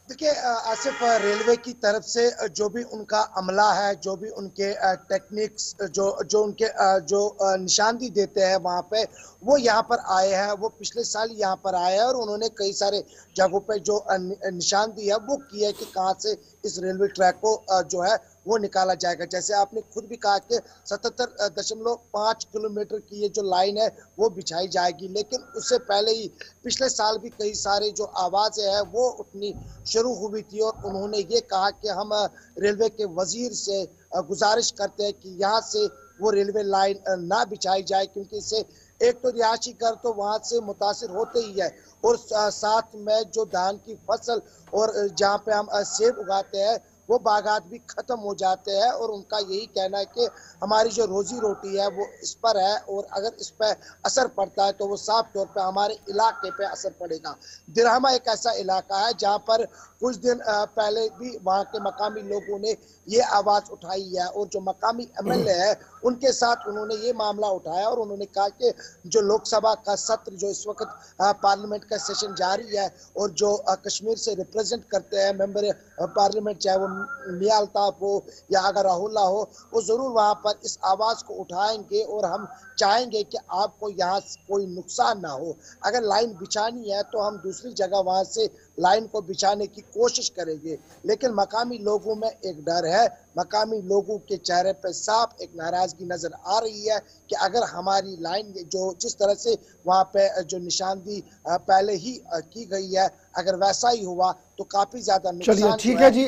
देखिए आसिफ, रेलवे की तरफ से जो भी उनका अमला है, जो भी उनके टेक्निक्स जो उनके जो निशानदी देते हैं वहाँ पे, वो यहाँ पर आए हैं। वो पिछले साल यहाँ पर आए हैं और उन्होंने कई सारे जगहों पे जो निशानदी है वो की है कि कहाँ से इस रेलवे ट्रैक को जो है वो निकाला जाएगा। जैसे आपने खुद भी कहा कि 77.5 किलोमीटर की ये जो लाइन है वो बिछाई जाएगी, लेकिन उससे पहले ही पिछले साल भी कई सारे जो आवाज़ें हैं वो उठनी शुरू हुई थी और उन्होंने ये कहा कि हम रेलवे के वजीर से गुजारिश करते हैं कि यहाँ से वो रेलवे लाइन ना बिछाई जाए, क्योंकि इससे एक तो रिहायशी घर तो वहाँ से मुतासिर होते ही है और साथ में जो धान की फसल और जहाँ पे हम सेब उगाते हैं वो बागात भी ख़त्म हो जाते हैं। और उनका यही कहना है कि हमारी जो रोजी रोटी है वो इस पर है और अगर इस पर असर पड़ता है तो वो साफ तौर पे हमारे इलाके पे असर पड़ेगा। दिरहमा एक ऐसा इलाका है जहाँ पर कुछ दिन पहले भी वहाँ के मकामी लोगों ने ये आवाज़ उठाई है और जो मकामी एमएलए है उनके साथ उन्होंने ये मामला उठाया और उन्होंने कहा कि जो लोकसभा का सत्र जो इस वक्त पार्लियामेंट का सेशन जारी है और जो कश्मीर से रिप्रेजेंट करते हैं मेंबर पार्लियामेंट, चाहे वो मियां अल्ताफ हो या अगर राहुल्ला हो, वो ज़रूर वहाँ पर इस आवाज़ को उठाएंगे और हम चाहेंगे कि आपको यहाँ कोई नुकसान ना हो। अगर लाइन बिछानी है तो हम दूसरी जगह वहाँ से लाइन को बिछाने की कोशिश करेंगे, लेकिन मकामी लोगों में एक डर है, मकामी लोगों के चेहरे पर साफ एक नाराज़गी नज़र आ रही है कि अगर हमारी लाइन जो जिस तरह से वहाँ पे जो निशानदी पहले ही की गई है अगर वैसा ही हुआ तो काफ़ी ज़्यादा नुकसान। चलिए ठीक है जी,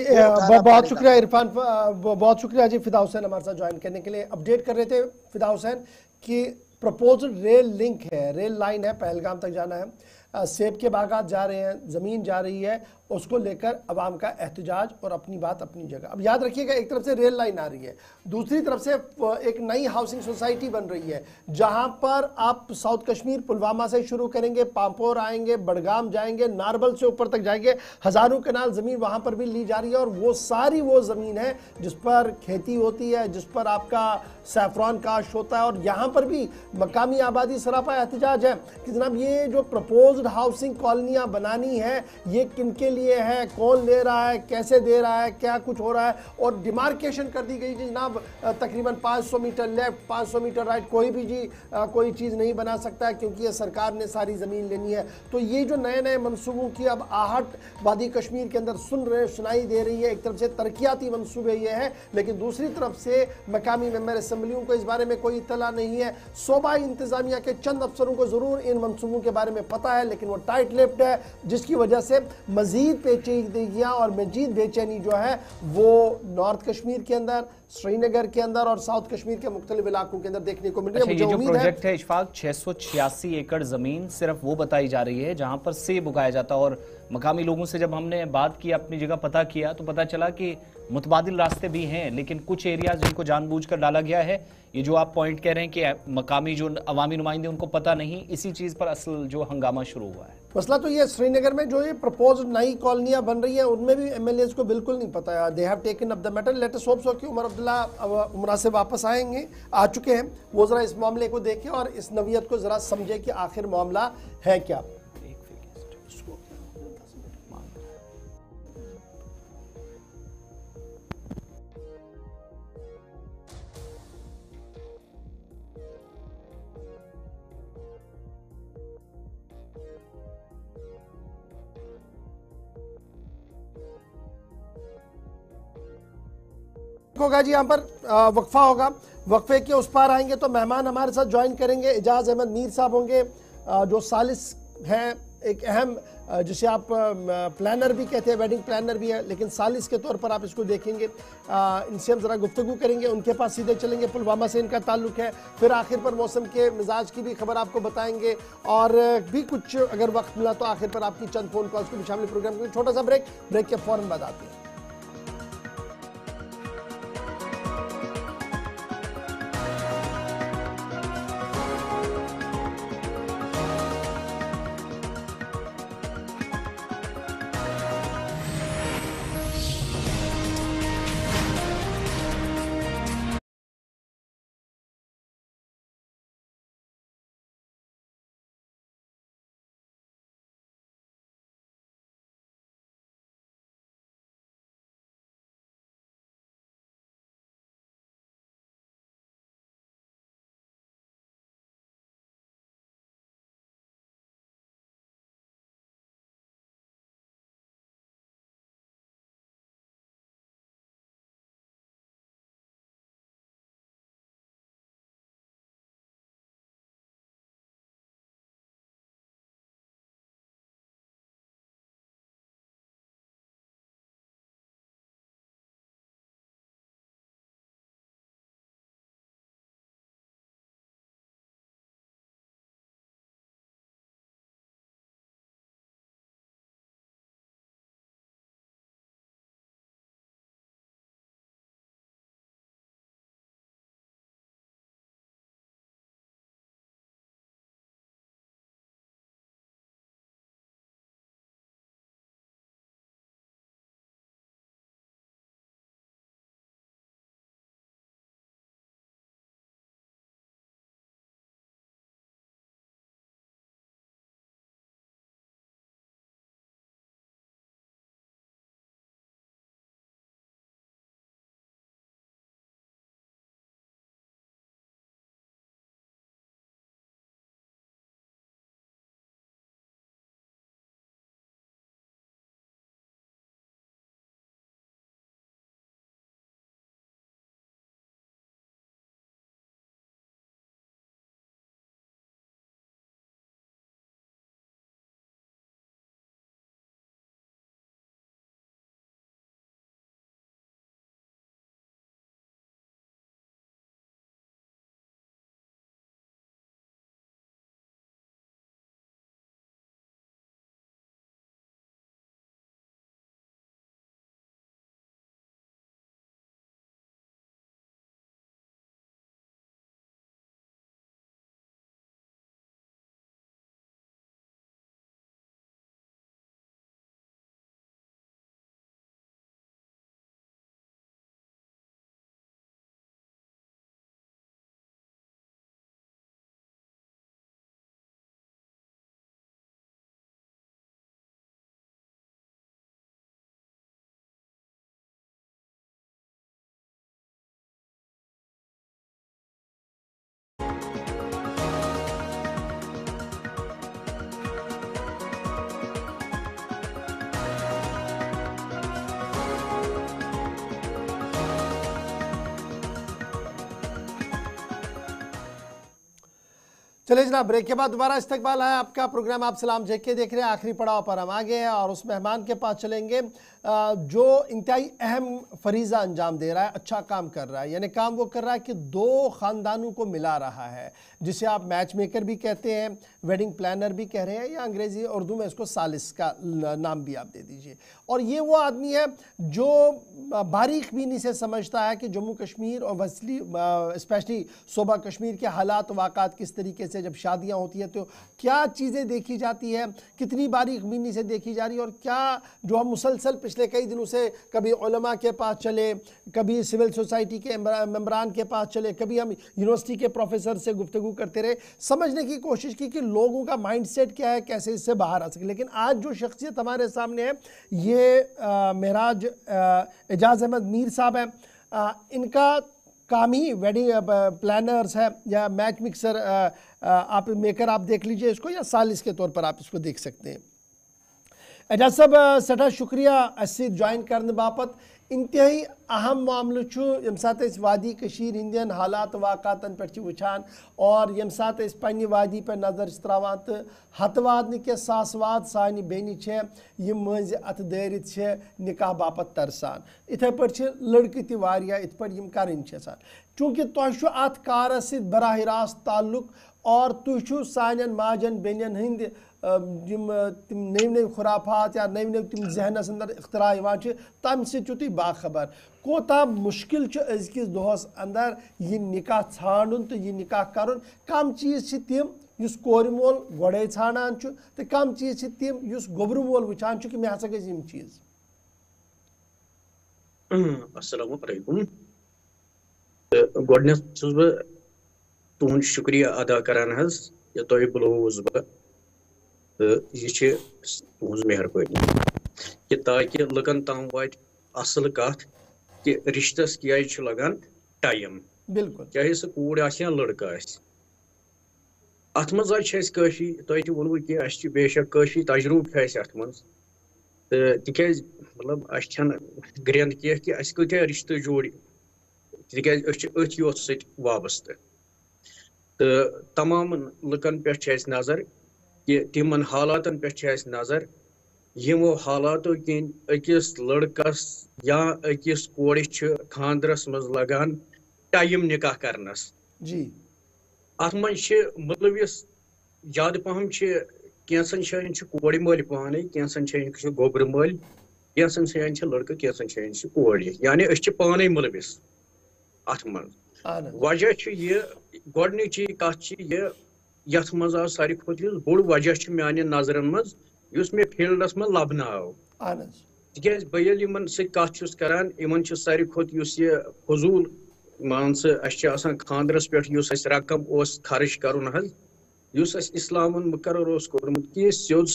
बहुत शुक्रिया इरफान, बहुत शुक्रिया जी। फिदा हुसैन हमारे साथ ज्वाइन करने के लिए। अपडेट कर रहे थे फिदा हुसैन कि प्रपोज्ड रेल लिंक है, रेल लाइन है, पहलगाम तक जाना है, सेब के बागात जा रहे हैं, ज़मीन जा रही है, उसको लेकर अवाम का एहतजाज और अपनी बात अपनी जगह। अब याद रखिएगा, एक तरफ से रेल लाइन आ रही है, दूसरी तरफ से एक नई हाउसिंग सोसाइटी बन रही है जहां पर आप साउथ कश्मीर पुलवामा से शुरू करेंगे, पांपोर आएंगे, बडगाम जाएंगे, नारबल से ऊपर तक जाएंगे, हज़ारों कनाल ज़मीन वहां पर भी ली जा रही है और वो सारी वो ज़मीन है जिस पर खेती होती है, जिस पर आपका सैफरान काश्त होता है। और यहाँ पर भी मकामी आबादी सरापा एहतजाज है कि जनाब ये जो प्रपोज्ड हाउसिंग कॉलोनियाँ बनानी है ये किन के लिए है, कौन ले रहा है, कैसे दे रहा है, क्या कुछ हो रहा है। और डिमार्केशन कर दी गई जनाब तकरीबन 500 मीटर लेफ्ट 500 मीटर राइट, कोई भी जी कोई चीज़ नहीं बना सकता है क्योंकि ये सरकार ने सारी ज़मीन लेनी है। तो ये जो नए नए मनसूबों की अब आहट वादी कश्मीर के अंदर सुनाई दे रही है। एक तरफ से तरक्याती मनसूबे ये है, लेकिन दूसरी तरफ से मकामी मेंबर असम्बलियों को इस बारे में कोई इत्तला नहीं है। सूबाई इंतजामिया के चंद अफसरों को ज़रूर इन मनसूबों के बारे में पता है, लेकिन वो टाइट लिप्ड है, जिसकी वजह से मजीद पेचीदगियाँ और मजीद बेचैनी जो है वो नॉर्थ कश्मीर के अंदर, श्रीनगर के अंदर और साउथ कश्मीर के मुख्तलिफ इलाकों के अंदर देखने को मिल रही है। ये जो प्रोजेक्ट है इशफाक 686 एकड़ जमीन सिर्फ वो बताई जा रही है जहां पर सेब उगाया जाता है। और मकामी लोगों से जब हमने बात की, अपनी जगह पता किया, तो पता चला कि मुतबादिल रास्ते भी हैं, लेकिन कुछ एरियाज जिनको जानबूझकर डाला गया है। ये जो आप पॉइंट कह रहे हैं कि मकामी जो अवामी नुमाइंदे उनको पता नहीं, इसी चीज़ पर असल जो हंगामा शुरू हुआ है। मसला तो ये श्रीनगर में जो ये प्रपोज नई कॉलोनियाँ बन रही है उनमें भी एमएलएज को बिल्कुल नहीं पता है। They have taken up the matter. Let us hope so कि उमर अब्दुल्ला उमरा से वापस आएंगे, आ चुके हैं, वो ज़रा इस मामले को देखें और इस नवीयत को ज़रा समझे कि आखिर मामला है क्या। होगा जी, यहाँ पर वक्फा होगा। वक्फे के उस पार आएंगे तो मेहमान हमारे साथ ज्वाइन करेंगे। एजाज अहमद मीर साहब होंगे, जो सालिस हैं, एक अहम जिसे आप प्लानर भी कहते हैं, वेडिंग प्लानर भी है, लेकिन सालिस के तौर पर आप इसको देखेंगे। इनसे हम ज़रा गुफ्तगू करेंगे, उनके पास सीधे चलेंगे। पुलवामा से इनका ताल्लुक है। फिर आखिर पर मौसम के मिजाज की भी खबर आपको बताएंगे, और भी कुछ अगर वक्त मिला तो आखिर पर आपकी चंद फ़ोन कॉल्स को भी शामिल प्रोग्राम करेंगे। छोटा सा ब्रेक के फ़ौरन बाद आते हैं। चलिए जनाब, ब्रेक के बाद दोबारा इस्तकबाल है आपका। प्रोग्राम आप सलाम जेके देख रहे हैं। आखिरी पड़ाव पर हम आ गए हैं और उस मेहमान के पास चलेंगे जो इंतहाई अहम फरीज़ा अंजाम दे रहा है, अच्छा काम कर रहा है। यानी काम वो कर रहा है कि दो ख़ानदानों को मिला रहा है, जिसे आप मैच मेकर भी कहते हैं, वेडिंग प्लानर भी कह रहे हैं, या अंग्रेज़ी उर्दू में इसको सालिस का नाम भी आप दे दीजिए। और ये वो आदमी है जो बारीक बीनी से समझता है कि जम्मू कश्मीर और वसली स्पेशली सूबा कश्मीर के हालात वाक़ात किस तरीके से, जब शादियाँ होती हैं तो क्या चीज़ें देखी जाती है, कितनी बारीक बीनी से देखी जा रही है, और क्या जो हम मुसलसल पिछले कई दिनों से कभी उलमा के पास चले, कभी सिविल सोसाइटी के मेंबरान के पास चले, कभी हम यूनिवर्सिटी के प्रोफेसर से गुफ्तगू करते रहे, समझने की कोशिश की कि लोगों का माइंडसेट क्या है, कैसे इससे बाहर आ सके। लेकिन आज जो शख्सियत हमारे सामने है ये महराज एजाज अहमद मीर साहब हैं। इनका काम ही वेडिंग प्लानर्स है या मैच मिक्सर आप मेकर आप देख लीजिए इसको, या सालिस के तौर पर आप इसको देख सकते हैं। एजाज साहब सठा शुक्रिया अस ज्वाइन करने बापत। इंतहाई अहम मामल यम सात वादी कशीर हिंदन हालात वाक़ातन पे वुचान और यम सात पन्ने वादी पे नज़र त्रावान तो हतवाद न सासवाद सानि बेनि यम मज अत दारित निकाह बापत तरसान। इथे पे लड़के तह इत पे करें चूँकि तुह अत कार सत बराह रास्त ताल्लुक और तुह सान माजन बेन हंद तिम नव नव खुराफात या नव नव तिम जहनस अंदर इख्तरा तम तुम बाखबर कोता मुश्किल अजकिस दोहस अंदर यह निकाह छाड़न तो यह निकाह कर। कम चीज़ तिम युस कोर मोल गोड़े छाड़ान तो कम चीज़ तिम युस गोबर मोल वुचान कि मे हसा गम चीज़। अस्सलामु अलैकुम। गोडनेथ छुस बह तुहद शुक्रिया अदा करान हज ये तुह बुलोवस बह तो यह तुज मेहरबानी कि ताकि लुकन तम वात असल कथ कि रिश्तस क्या लगान टाइम, बिल्कुल चाहे सह कूड़ या लड़का अत मज काफी तुह वोनव कि बेशक काफी तजुर्बे अत मज तिज मतलब ग्रेंद कह कि अस कत्या रिश्ते जोड़ तिज अथ योत सत वाबस्त तो तमाम लुकन पे नजर कि तिमन हालातन पे नजर यमो हालातों किन अकिस लड़कस या अकिस कोड़ खानदरस मज लगान टाइम निकाह करनस जी अत मज मुलविस ज्यादा पहम कैंसन जायन कोड़ मल पाने कैंसन जायन गोबर मल कैंसन जायन लड़का कैंसन जायन कोड़ यानी पाने मुलविस अत मज वजह गोडनिची कथ यथ मज आज सारी खुद बोड़ वजह मान नजरन मज मे फील्डस मज लबन आव तिज बह कथ करान इन सारी खुद फजूल मान सह खानदरस पे रकम खर्च कर इस्लामन मुकर्रर कोर्मुत कि स्योद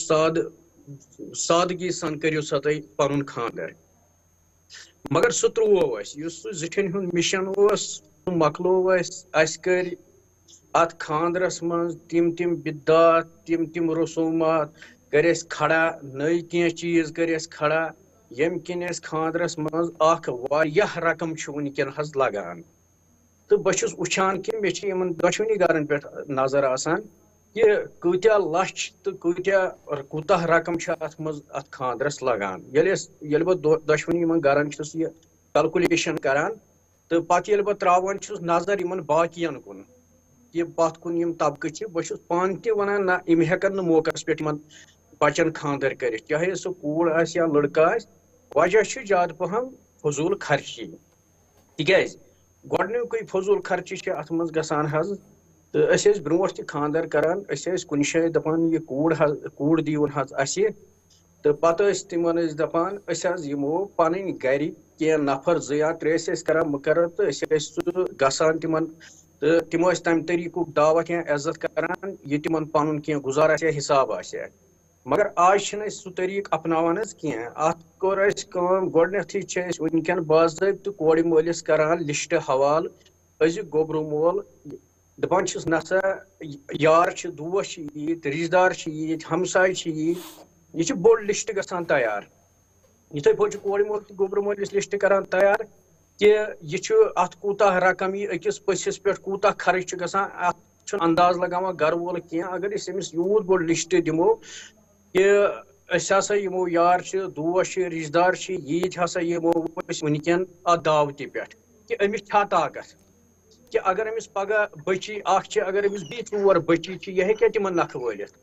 सादगी सन करियो सा तुम पन खानदर, मगर सह त्रुव जिठन हुंद मिशन मकलो कर अत खानदरस मज तिम बिदात तिम रसूमात कर खड़ा नई कह चीज कर खड़ा यम किन खानदरस मज वारियाह रकम वनकन लगान। तो बस वुचान कि मे दशवनी गरन पे नजर आसान कि कत्या लछ तो कूतः रकम अत मज अत खानदरस लगान। ये बह दशवनी गरन यह कैलकुलेशन करान तो पे बह त्रावान नजर इन बाकियन कुन कि पत कुन तबकह बस पान तह वन ना इम हेकन मौकस पे बचन खानदर कर चाहे सह कूड़ या लड़का वजह ज्यादा पहम फजूल खर्ची तिज गोडनुक फजूल खर्ची अत मज गसान हज तो ब्रोह तह खानदर करान कुन जाए दपान यह कूड़ दीवन हज अस तो पत तिमन दपान यमो पन गर कह नफर या त्रे करान मुकर्रर तो गसान तिमन तो तिमो तम तरीकुक दावत या इज्जत करान यह तिमन पन कह गुजार हिसाब आ, मगर आज सह तरीक अपनावान कह अत कोर गोडनेथ वनकन बाज़ाब्त कोड़ मलिस करान लिस्ट हवाल अजुक गोबर मोल दपान नसा यार दोस्त ईद रिश्तेदार ईद हमसाय ईद यह बोड़ लिस्ट गसान तैयार इथे पे कोड़ मोल गोबर मोलिस लिस्ट करान तैयार कि यह अत कूतः रकम यह अकिस पसिस पे कूतः खर्च गसान अत अंदाज लगान गर वोल कह अगर अमिस यूत बोड़ लिस्ट दिमो कि हसा यमो यार दोस्त रिश्तेदार ईद हसा यमो वनकन अत दावत पे कि अमिस ताकत कि अगर अमिस पगह बची अगर अमिस बी 4 बची यह हे तिम नख वलित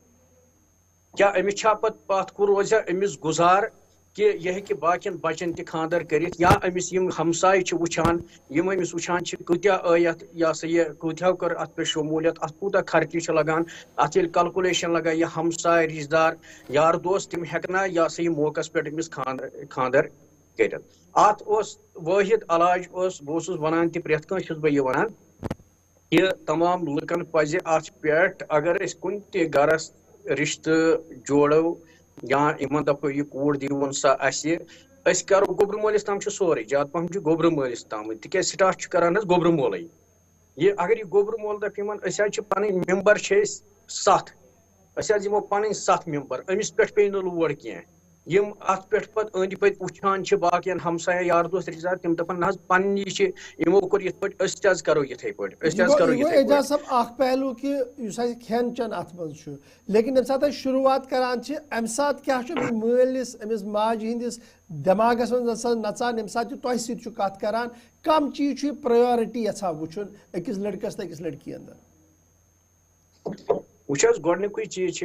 क्या अमिस पत रोजा अमिस गुजार कि यह हे बाकियन बचन तह खानदर कर या अमिस हमसाय वुचान अमिस वुचान कत्या आयत यह कत्या कर अत पे शमूलियत अत कूत खर्च लगान अत ये कैलकुलेशन लगा यह हमसाय रिश्तेदार यार दोस्त तिम हेकना यह मौकस पे अमिस खानदर कर अत वाहिद इलाज बह वनान तह प्रेथ कह बह वन कि तमाम लुकन पजे अत पेट अगर कुन ते गरस रिश्ते जोड़ो या इमन दपो यह कूड़ दिवन सा अस करो गोबर मोलिस तम सोरे ज्यादा पहम गोबर मोलिस तम तिक स्टार्ट करान गोबर मोल यह अगर यह गोबर मोल दप पन मेम्बर 7 यमो पन 7 मेम्बर अमिस पे लोड कह यम अत पे अंद पत वुचान बाकियन हमसाया यार दोस्त रिश्तेदार तम दपान ना पन्नी यमो कोर यथ पट अस तज करो यथे पट अस तज करो यथे पट एजाज साहब अख पहलू कि युस खेन चन अत मज लेकिन यम सात शुरुआत करान अम सात क्या मालिस अमिस माज हंदिस दिमागस मज नचान यम सात तुह सत कत करान कम चीज प्रायोरिटी यछान वुचुन अकिस लड़कस तो अकिस लड़की अंदर वुच गोडनिकुई चीज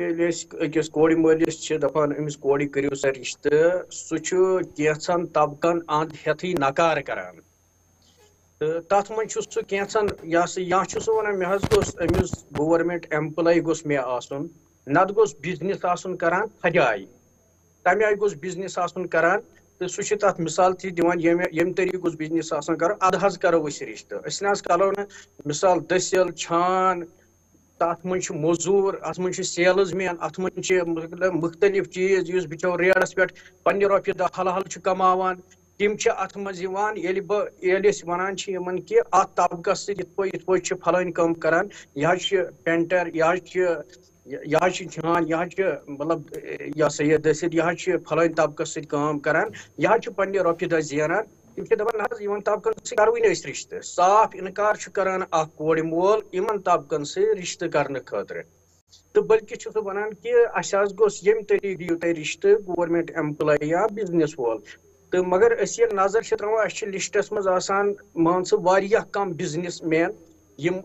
अकिस कोड़ मलिस दपान अमिस कोड़ करियो सा रिश्ते सह कैंचन तबकन अंद हेथी नकार करान तो तथ मन सह कैंचन या सह वन मे गोस अमिस गवर्नमेंट एम्प्लॉय गोस मे आसन नत गोस बिजनेस आसन करान फजाई तमे आय गोस बिजनेस आसन करान तो सह तथ मिसाल थी दिवान यम तरीके गोस बिजनेस आसन करान अद हज करो अस रिश्ते अस न करो न मिसाल दसिल छान तथ मन मजूर अत मन सेल्स मैन अत मन मुख्तलिफ चीज इस बिचो रेडस पे पन्ने रोपये दह हल हल कमावान तिम अत मज वन कि अत तबकस सत फलान कम करान यह पेंटर यह छान यह मतलब यह सा यह दसित यह फलान तबकस सत करान यह पन्ने रोपये दह जेनान तिम दपान ना तबकन करवुन रिश्ते साफ इनकार करान कोड़ मोल इन तबकन रिश्ते करने खतर तो बल्कि वन कि अस गोस यम तरीके दियो तुम रिश्ते गवर्नमेंट एम्प्लॉय या बिजनेस वोल तो मगर अस ये नजर त्रावान अस लिस्टस मज आसान मान सा कम बिजनेस मैन यम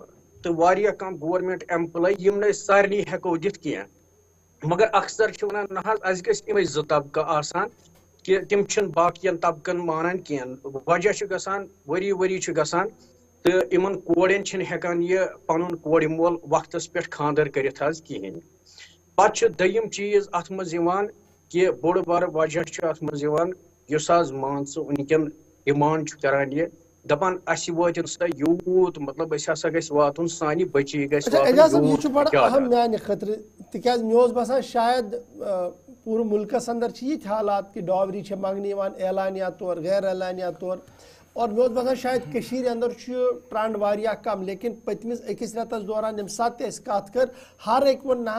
तो कम गवर्नमेंट एम्प्लॉय यम न सारे हेको दित कह मगर अक्सर वन ना अस गई 2 तबका आसान कि तिम बाकियन तबकन मानान कह वजह गसान वरी गसान तो इन कोड़न हेकान यह पन कोड़ मोल वक्तस पे खानदर करित कहें पे दयम चीज अत मज कि बोड़ बार वजह अत मज मान उनकन डिमांड करान यह दपान अस वातन सा यूत मतलब अस वातन सानी बची अहम मान खतर तिकाज मे बसान शायद पूरे मुल्कस अंदर ये हालात कि डॉवरी मांगने एलानिया तौर गैर एलानिया तौर और मे बसान शायद अंदर ट्रेंड वारिया कम लेकिन पतमिस अकिस रेतस दौरान यम सात कत कर हर एक वो ना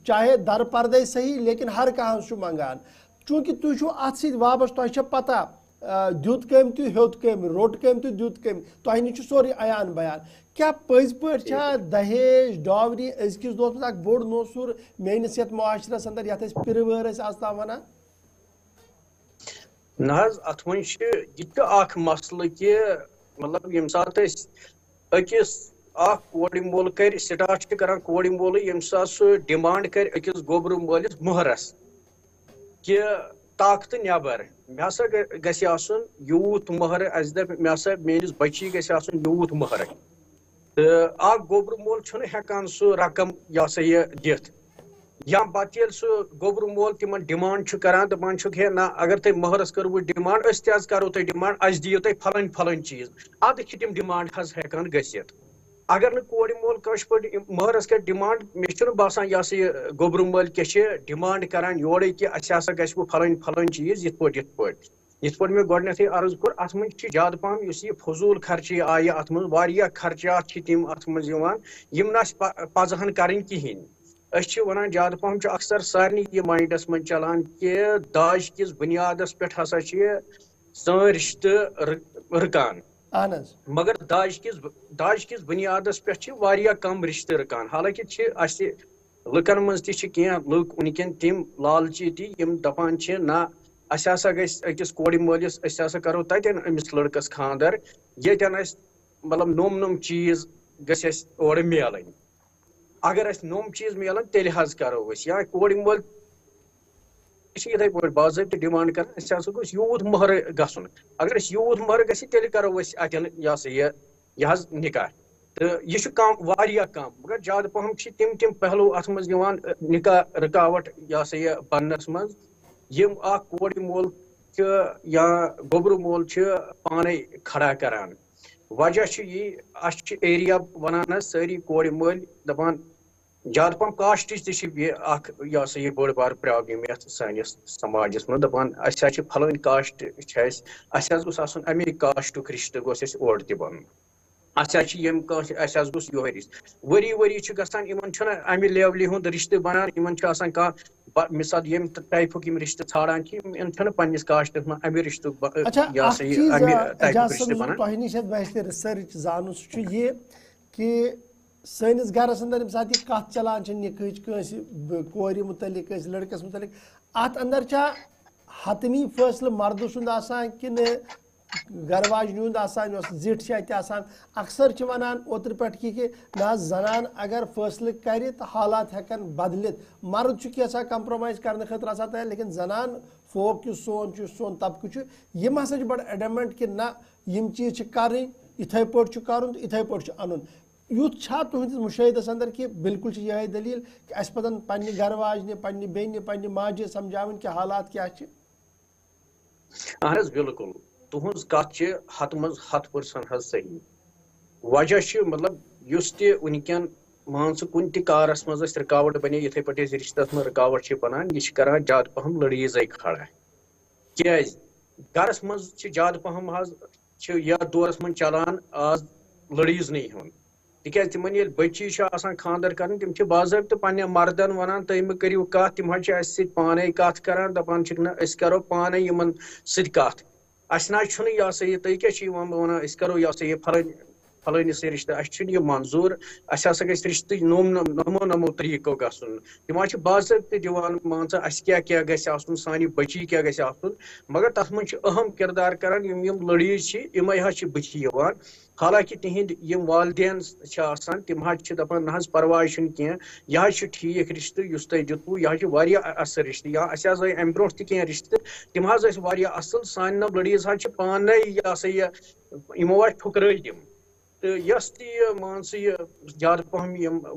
चाहे दर पर्दे सही लेकिन हर कह मंगान चूंकि तुम अत सत वाबस्त तुह पता दुत कम तो होत कम रोट कम तो दुत कम तुह नी सोरे अयान बयान क्या पज पे दहेज डॉवरी अजकिस दोस मज बोड़ नोसुर मेनिस ये माशरस अंदर ये पिरवर आज तम वन ना अत मन यह मसल कि मतलब यम सात अकिस कोड़ मोल कर स्टार्ट करान कोड़ मोल यम सह डिमांड कर अकिस गोबर मोलिस मोहरस कि ताकत नबर मे हसा गसन यूत मोहर अस दप मे हसा मेनिस बची गसन यूत मोहर तो गोबर मोल हेकान सह रकम यह सा यह दिथ या पे सह गोबर मोल तिम डिमांड करान दपान है ना अगर तुम मोहरस करो डिमांड अस तज करो तुम डिमांड अस दियो तुम फलान फलान चीज अद तिम डिमांड हेकान गसित अगर न कोड़ मोल कश पे मोहरस कर डिमांड मे बसान यह सा यह गोबर मोल क्या डिमांड करान योड़े कि अस गो फलान फलान चीज ये मे गोडनेथै अर्ज कोर अत मन ज्यादा पहम यह फजूल खर्ची आय अत मन खर्चात तिम अत मज यम ना पजहन करें कहें अस वन ज्यादा पहम अक्सर सारे यह माइंडस मन चलान कि दाज किस बुनियादस पे हसा सन रिश्ते रुकान मगर दाज किस बुनियादस पे कम रिश्ते रुकान हालांकि अस लुकन मज तह लुक उनकन तिम लालची तम दपान ना अस हसा गकिस कोड़ मोलिस अस हसा करो तन अमिस लड़कस खानदर यन मतलब नोम चीज गस और मिलन अगर अस नोम चीज मिलन तेल हज करो या कोड़ मोल इथे पे बाज़ाब्त डिमांड कर अस गोस यूत मोहर गसन अगर अस यूत मोहर गि तेल करो अतन यह सा यह निकाह तो यह कम वारिया कम मगर ज्यादा पहम तिम पहलू अत मज निकाह रुकावट यह सा यह बनस मज यम कोड़ मोल या गोबर मोल पाने खड़ा करान वजह यह एरिया वन सारी कोर मल दपान ज्यादा पम कास्ट यह बड़ बार प्रॉब्लम ये सानिस समाजस मज दपान फलान कास्ट अमे कास्ट रिश्त गोस ओर त बन गोस यो रिश्त वरी वरी गसान अमे लेवल हुंद रिश्त बनान कह मिसाल यम टाइपुक रिश्त छाड़ान पन्निस कास्टस मज अमे रिश्त रिसर्च जान ये कि सैनिस घरस अंदर यम साथ कत चलान निकहच कोर मुतलिक लड़कस मुतलिक अत अंदर हतमी फैसले मर्द सुंद आसान कि घर वाजन हुंद जिट अक्सर वनान ओतर पे कि ना जनान अगर फैसले कर तो हालात हेकन बदलित मर्द कैसा कंप्रोमाइज करने खतर आसान तैयार लेकिन जनान फोक सोन तबकु यम हसा बड़ एडमेंट कि ना यम चीज कर इथे पे कर इथे पे अन यूथ तुहस मुशाहिदस अंदर कि बिल्कुल यह दलील कि अस पन पन्ने घर वाजन पन्ने बेन पन्ने माजे समझावन कि हालात क्या बिल्कुल तुहज कत हत मज 100% सही वजह मतलब वनकन मान कुन कारस मज रुकावट बने इथे पे रिश्तस में रुकावट बनान यह कर ज्यादा पहम लड़ीज खड़ा क्या गरस मज ज्यादा पहम यथ दौरस मन चलान आज लड़ीज नहीं होन तिक तिम ये बच्ची खानदर कर तम बाज़ाब्त पे मर्दन वन तुम करो कत तम पाने कत कर दपान करो पाने इन सत अस यह सा यह तुम क्या वन करो यह सा यह फलानिस रिश्त यह मंजूर अस रिश्त नमो नमो तरीको गसन तम बाज़ाब्त दिवान मान क्या क्या गसन सानी बची क्या गसन मगर तथ मन अहम किरदार कर लड़ीज यम बची हालांकि तिहद यम वालदेन तम दपान ना परवाह कह यह ठीक रिश्त तुम दितु यह असल रिश्त या अम ब्रो तह रिश्त तम असल सान लड़ीज पाने यह सा यमो फुकर तम तो यस मान ज्यादा पहम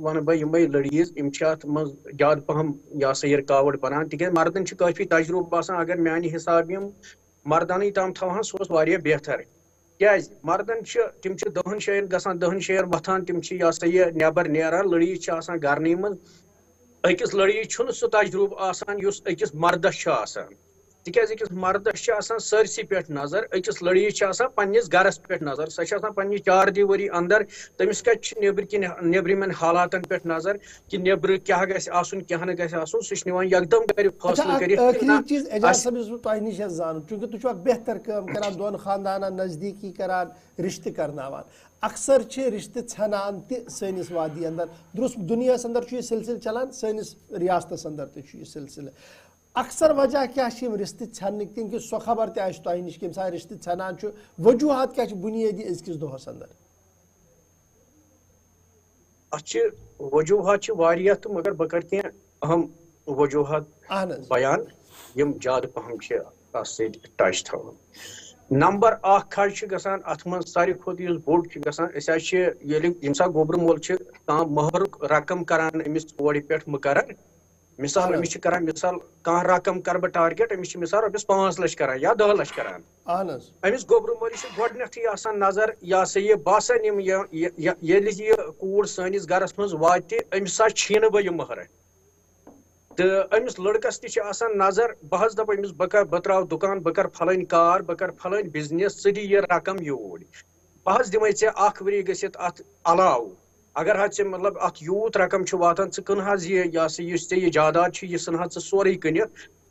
वन बह यम लड़ीज अत मज ज्यादा पहम यह सा रुकावट बनान तिक मर्दन काफी तजुर्ब अगर मानी हिसाब मर्दानी तम थवान सह बेहतर क्या मर्दन तम 10 शयन गसान 10 शयर वथान तम यह सा यह नबर नेरान लड़ीज गरन मज अकिस लड़ीज सह तजुर्ब अकिस मर्दस तिकाज अकिस मर्दस सरसी पे नजर अकिस लड़ीज पन्निस गरस पे नजर सह पन्ने 4 वरी अंदर तमिस कत नेबरिमन हालातन पे नजर कि नेबर क्या गसन क्या सह यकदम कर फैसला चूंकि तुम बेहतर काम कर दोन खानदान नजदीकी करान रिश्ते करनावान अक्सर रिश्ते छनान तनिस वादी अंदर दुरुस्त दुनिया अंदर यह सिलसिल चलान सनिस रियासत अंदर तह सिलसिल अक्सर वजह क्या रिश्ते छन कि सो खबर तह नश कि रिश्ते छनान वजूहत क्या बुनियादी अजकिस दोहस अंदर वजूहत तो मगर बह कर कह अहम वजूहत बयान यम ज्यादा पहम टच थवान नंबर 1 गसान अत मन सारी खुद बोड़ गसान गोबर मोल महरुक रकम करान अमिस कोड़ पे मुकर मिसाल अमिस करान मिसाल कह रकम कर बह टारगेट अमिस मिसाल रॉपिस 5 लाख करान या 10 लाख करान अमिस गोबर मोलिस गोडनेथी आसान नजर या सा यह बासान ये कूड़ सनिस गरस मज वात अमिस छीन बह महर तो अमिस लड़कस तह नजर बह दप अमिस बह त्राव दुकान बह कर फलान कार बह कर फलान बिजनेस दी यह रकम यूर बह दिमे वरी गसित अत अलाव अगर मतलब अत यूत रकम वातान कन यह ये जायदाद यह सन सोरे कन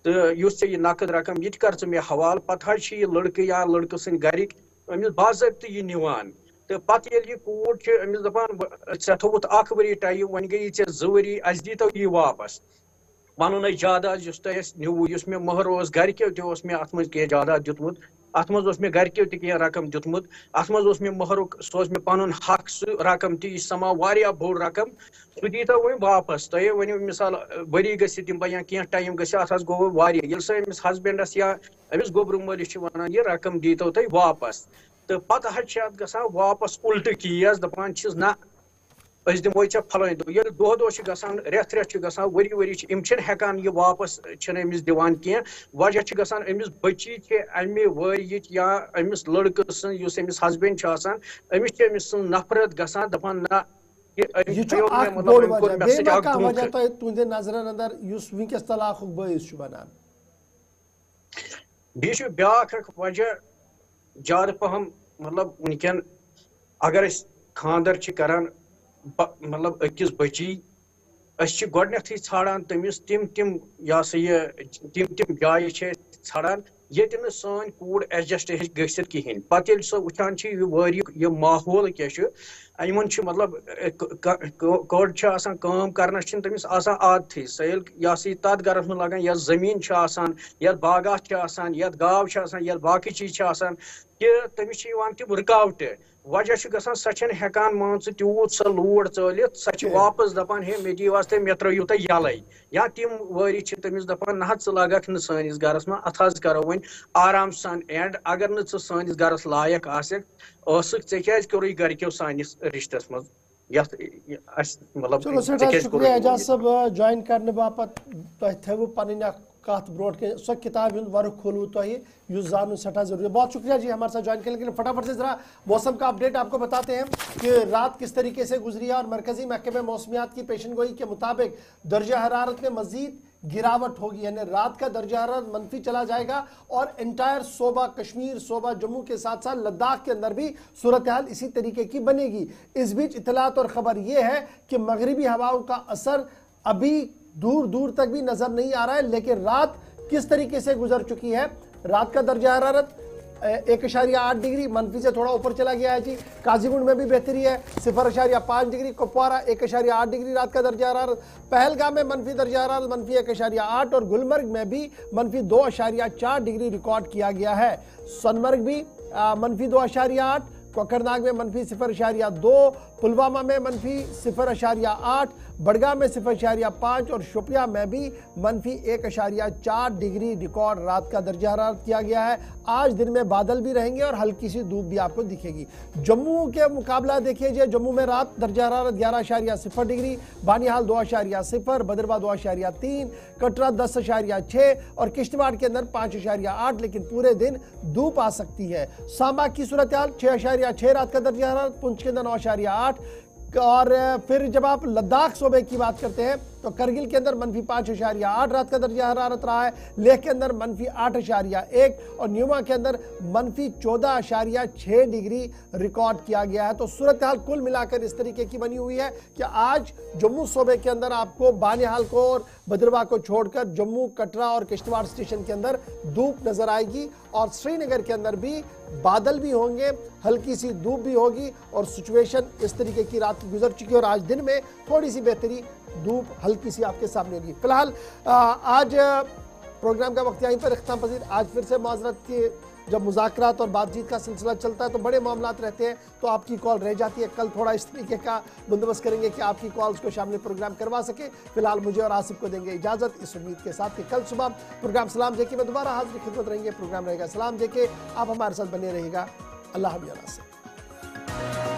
तो यह नकद रकम यह कर मे हवाल पे यह लड़क या लड़क सन गरिक अमिस बाज़ाब्त यह निवान तो पे यह कूड़ अमिस दपान ऐ थोत 1 वरी टाइम वन गई 2 वरी अस दीतो यह वापस वन जायदाद न्यू मे महर गरक्यों तह मे अत मज कह जायदाद दितमुत अत मज मे गरक्यों तह रकम दितमुत अत मज मे महरुक सह मे पन हक सह रकम तह समा वारिया बोड़ रकम सह दीतो वो वापस तुम वो मिसाल वरी गम या कह टाइम गत गो वारिया सह अमिस हस्बेंडस या अमिस गोबर मोलिस वन यह रकम दीतो तुम वापस तो पे गसान वापस उल्ट केस दपान ना अस दिमो ऐ फलान दो ये दो दो गसान रेत रेत गसान वरी वरी इम हेकान ये वापस अमिस दिवान कह वजह गसान अमिस बची अमे वरिच या अमिस लड़क युस अमिस हस्बैंड अमिस अमिस नफरत गसान दपान ना नजर अंदर वस तलाक बस बनान ब्या वजह ज्यादा पहम मतलब वनकन अगर खानदर करान मतलब अकिस बची गोडनथ ाड़ान तमिस तिम या तिम जाय ाड़ान ये सान कूड़ एडजस्ट गसित कहें पे सो वुचान यह माहौल क्या मतलब कड़ काम कर तमिस आदत सैल यह तथ गरस में लगान या जमीन या बागात या गाव या बाकी चीज कि तमिस तम रुकावट वजह गसान सह हेकान मान तूत सह लूड़ चलित सह वापस दपान हे मे दी वास्ते मे त्रो तुह यल या तिम वरी तमिस दपान ना लगक न सानिस गरस में अत करो वन आराम सान एंड अगर न सानिस गरस लायक आसक क्या करो गरक्यों सानिस रिश्तस मज चलो शुक्रिया एजाज साहब ज्वाइन करने बापत थो पन कत ब्रो सो किताब वर्क खोलू तुम जान सठा जरूरी। बहुत शुक्रिया जी हमारे साथ ज्वाइन करने के लिए। फटाफट से जरा मौसम का अपडेट आपको बताते हैं कि रात किस तरीके से गुजरी है और मरकजी महकमे मौसमियात की पेशन गोई के मुताबिक दर्जा हरारत में मजीद गिरावट होगी, यानी रात का दर्जा हरारत मनफी चला जाएगा और एंटायर सोबा कश्मीर, सोबा जम्मू के साथ साथ लद्दाख के अंदर भी सूरत हाल इसी तरीके की बनेगी। इस बीच इतलात और खबर यह है कि मगरिबी हवाओं का असर अभी दूर दूर तक भी नजर नहीं आ रहा है, लेकिन रात किस तरीके से गुजर चुकी है। रात का दर्जा हरारत 1.8 डिग्री मनफी से थोड़ा ऊपर चला गया है जी। काजीगुंड में भी बेहतरी है 0.5 डिग्री, कुपवारा 1.8 डिग्री रात का दर्जा हरारत, पहलगाम में मनफी दर्जा हरारत मनफी 1.8 और गुलमर्ग में भी मनफी 2.4 डिग्री रिकॉर्ड किया गया है। सोनमर्ग भी मनफी 2.8, कोकरनाग में मनफी 0.2, पुलवामा में मनफी 0.8, बड़गाम में 0.5 और शोपिया में भी मनफी 1.4 डिग्री रिकॉर्ड रात का दर्जा हरारत किया गया है। आज दिन में बादल भी रहेंगे और हल्की सी धूप भी आपको दिखेगी। जम्मू के मुकाबला देखिए, जम्मू में रात दर्जा हरारत 11.0 डिग्री, बानिहाल 2.0, भद्रवा 2.3, कटरा 10.6 और किश्तवाड़ के अंदर 5.8, लेकिन पूरे दिन धूप आ सकती है। सांबा की सूरत हाल 6.6 रात का दर्जा हरारत, पुंछ के अंदर 9.8 और फिर जब आप लद्दाख सूबे की बात करते हैं तो करगिल के अंदर मनफी 5.8 रात का दर्जा हरारत रहा है, लेह के अंदर मनफी 8.1 और न्यूमा के अंदर मनफी 14.6 डिग्री रिकॉर्ड किया गया है। तो सूरत हाल कुल मिलाकर इस तरीके की बनी हुई है कि आज जम्मू सूबे के अंदर आपको बानिहाल को और भद्रवा को छोड़कर जम्मू, कटरा और किश्तवाड़ स्टेशन के अंदर धूप नजर आएगी और श्रीनगर के अंदर भी बादल भी होंगे, हल्की सी धूप भी होगी और सिचुएशन इस तरीके की रात गुजर चुकी है और आज दिन में थोड़ी सी बेहतरी, धूप हल्की सी आपके सामने रही। फिलहाल आज प्रोग्राम का वक्त यहीं पर इख्तिताम पजीर। आज फिर से माजरत के जब मुज़ाकरात और बातचीत का सिलसिला चलता है तो बड़े मामलात रहते हैं तो आपकी कॉल रह जाती है। कल थोड़ा इस तरीके का बंदोबस्त करेंगे कि आपकी कॉल्स को शामिल प्रोग्राम करवा सके। फिलहाल मुझे और आसिफ को देंगे इजाज़त, इस उम्मीद के साथ कि कल सुबह प्रोग्राम सलाम जेके में दोबारा हाजिर खिदमत रहेंगे। प्रोग्राम रहेगा सलाम जेके, आप हमारे साथ बने रहेगा। अल्लाह हाफ़िज़।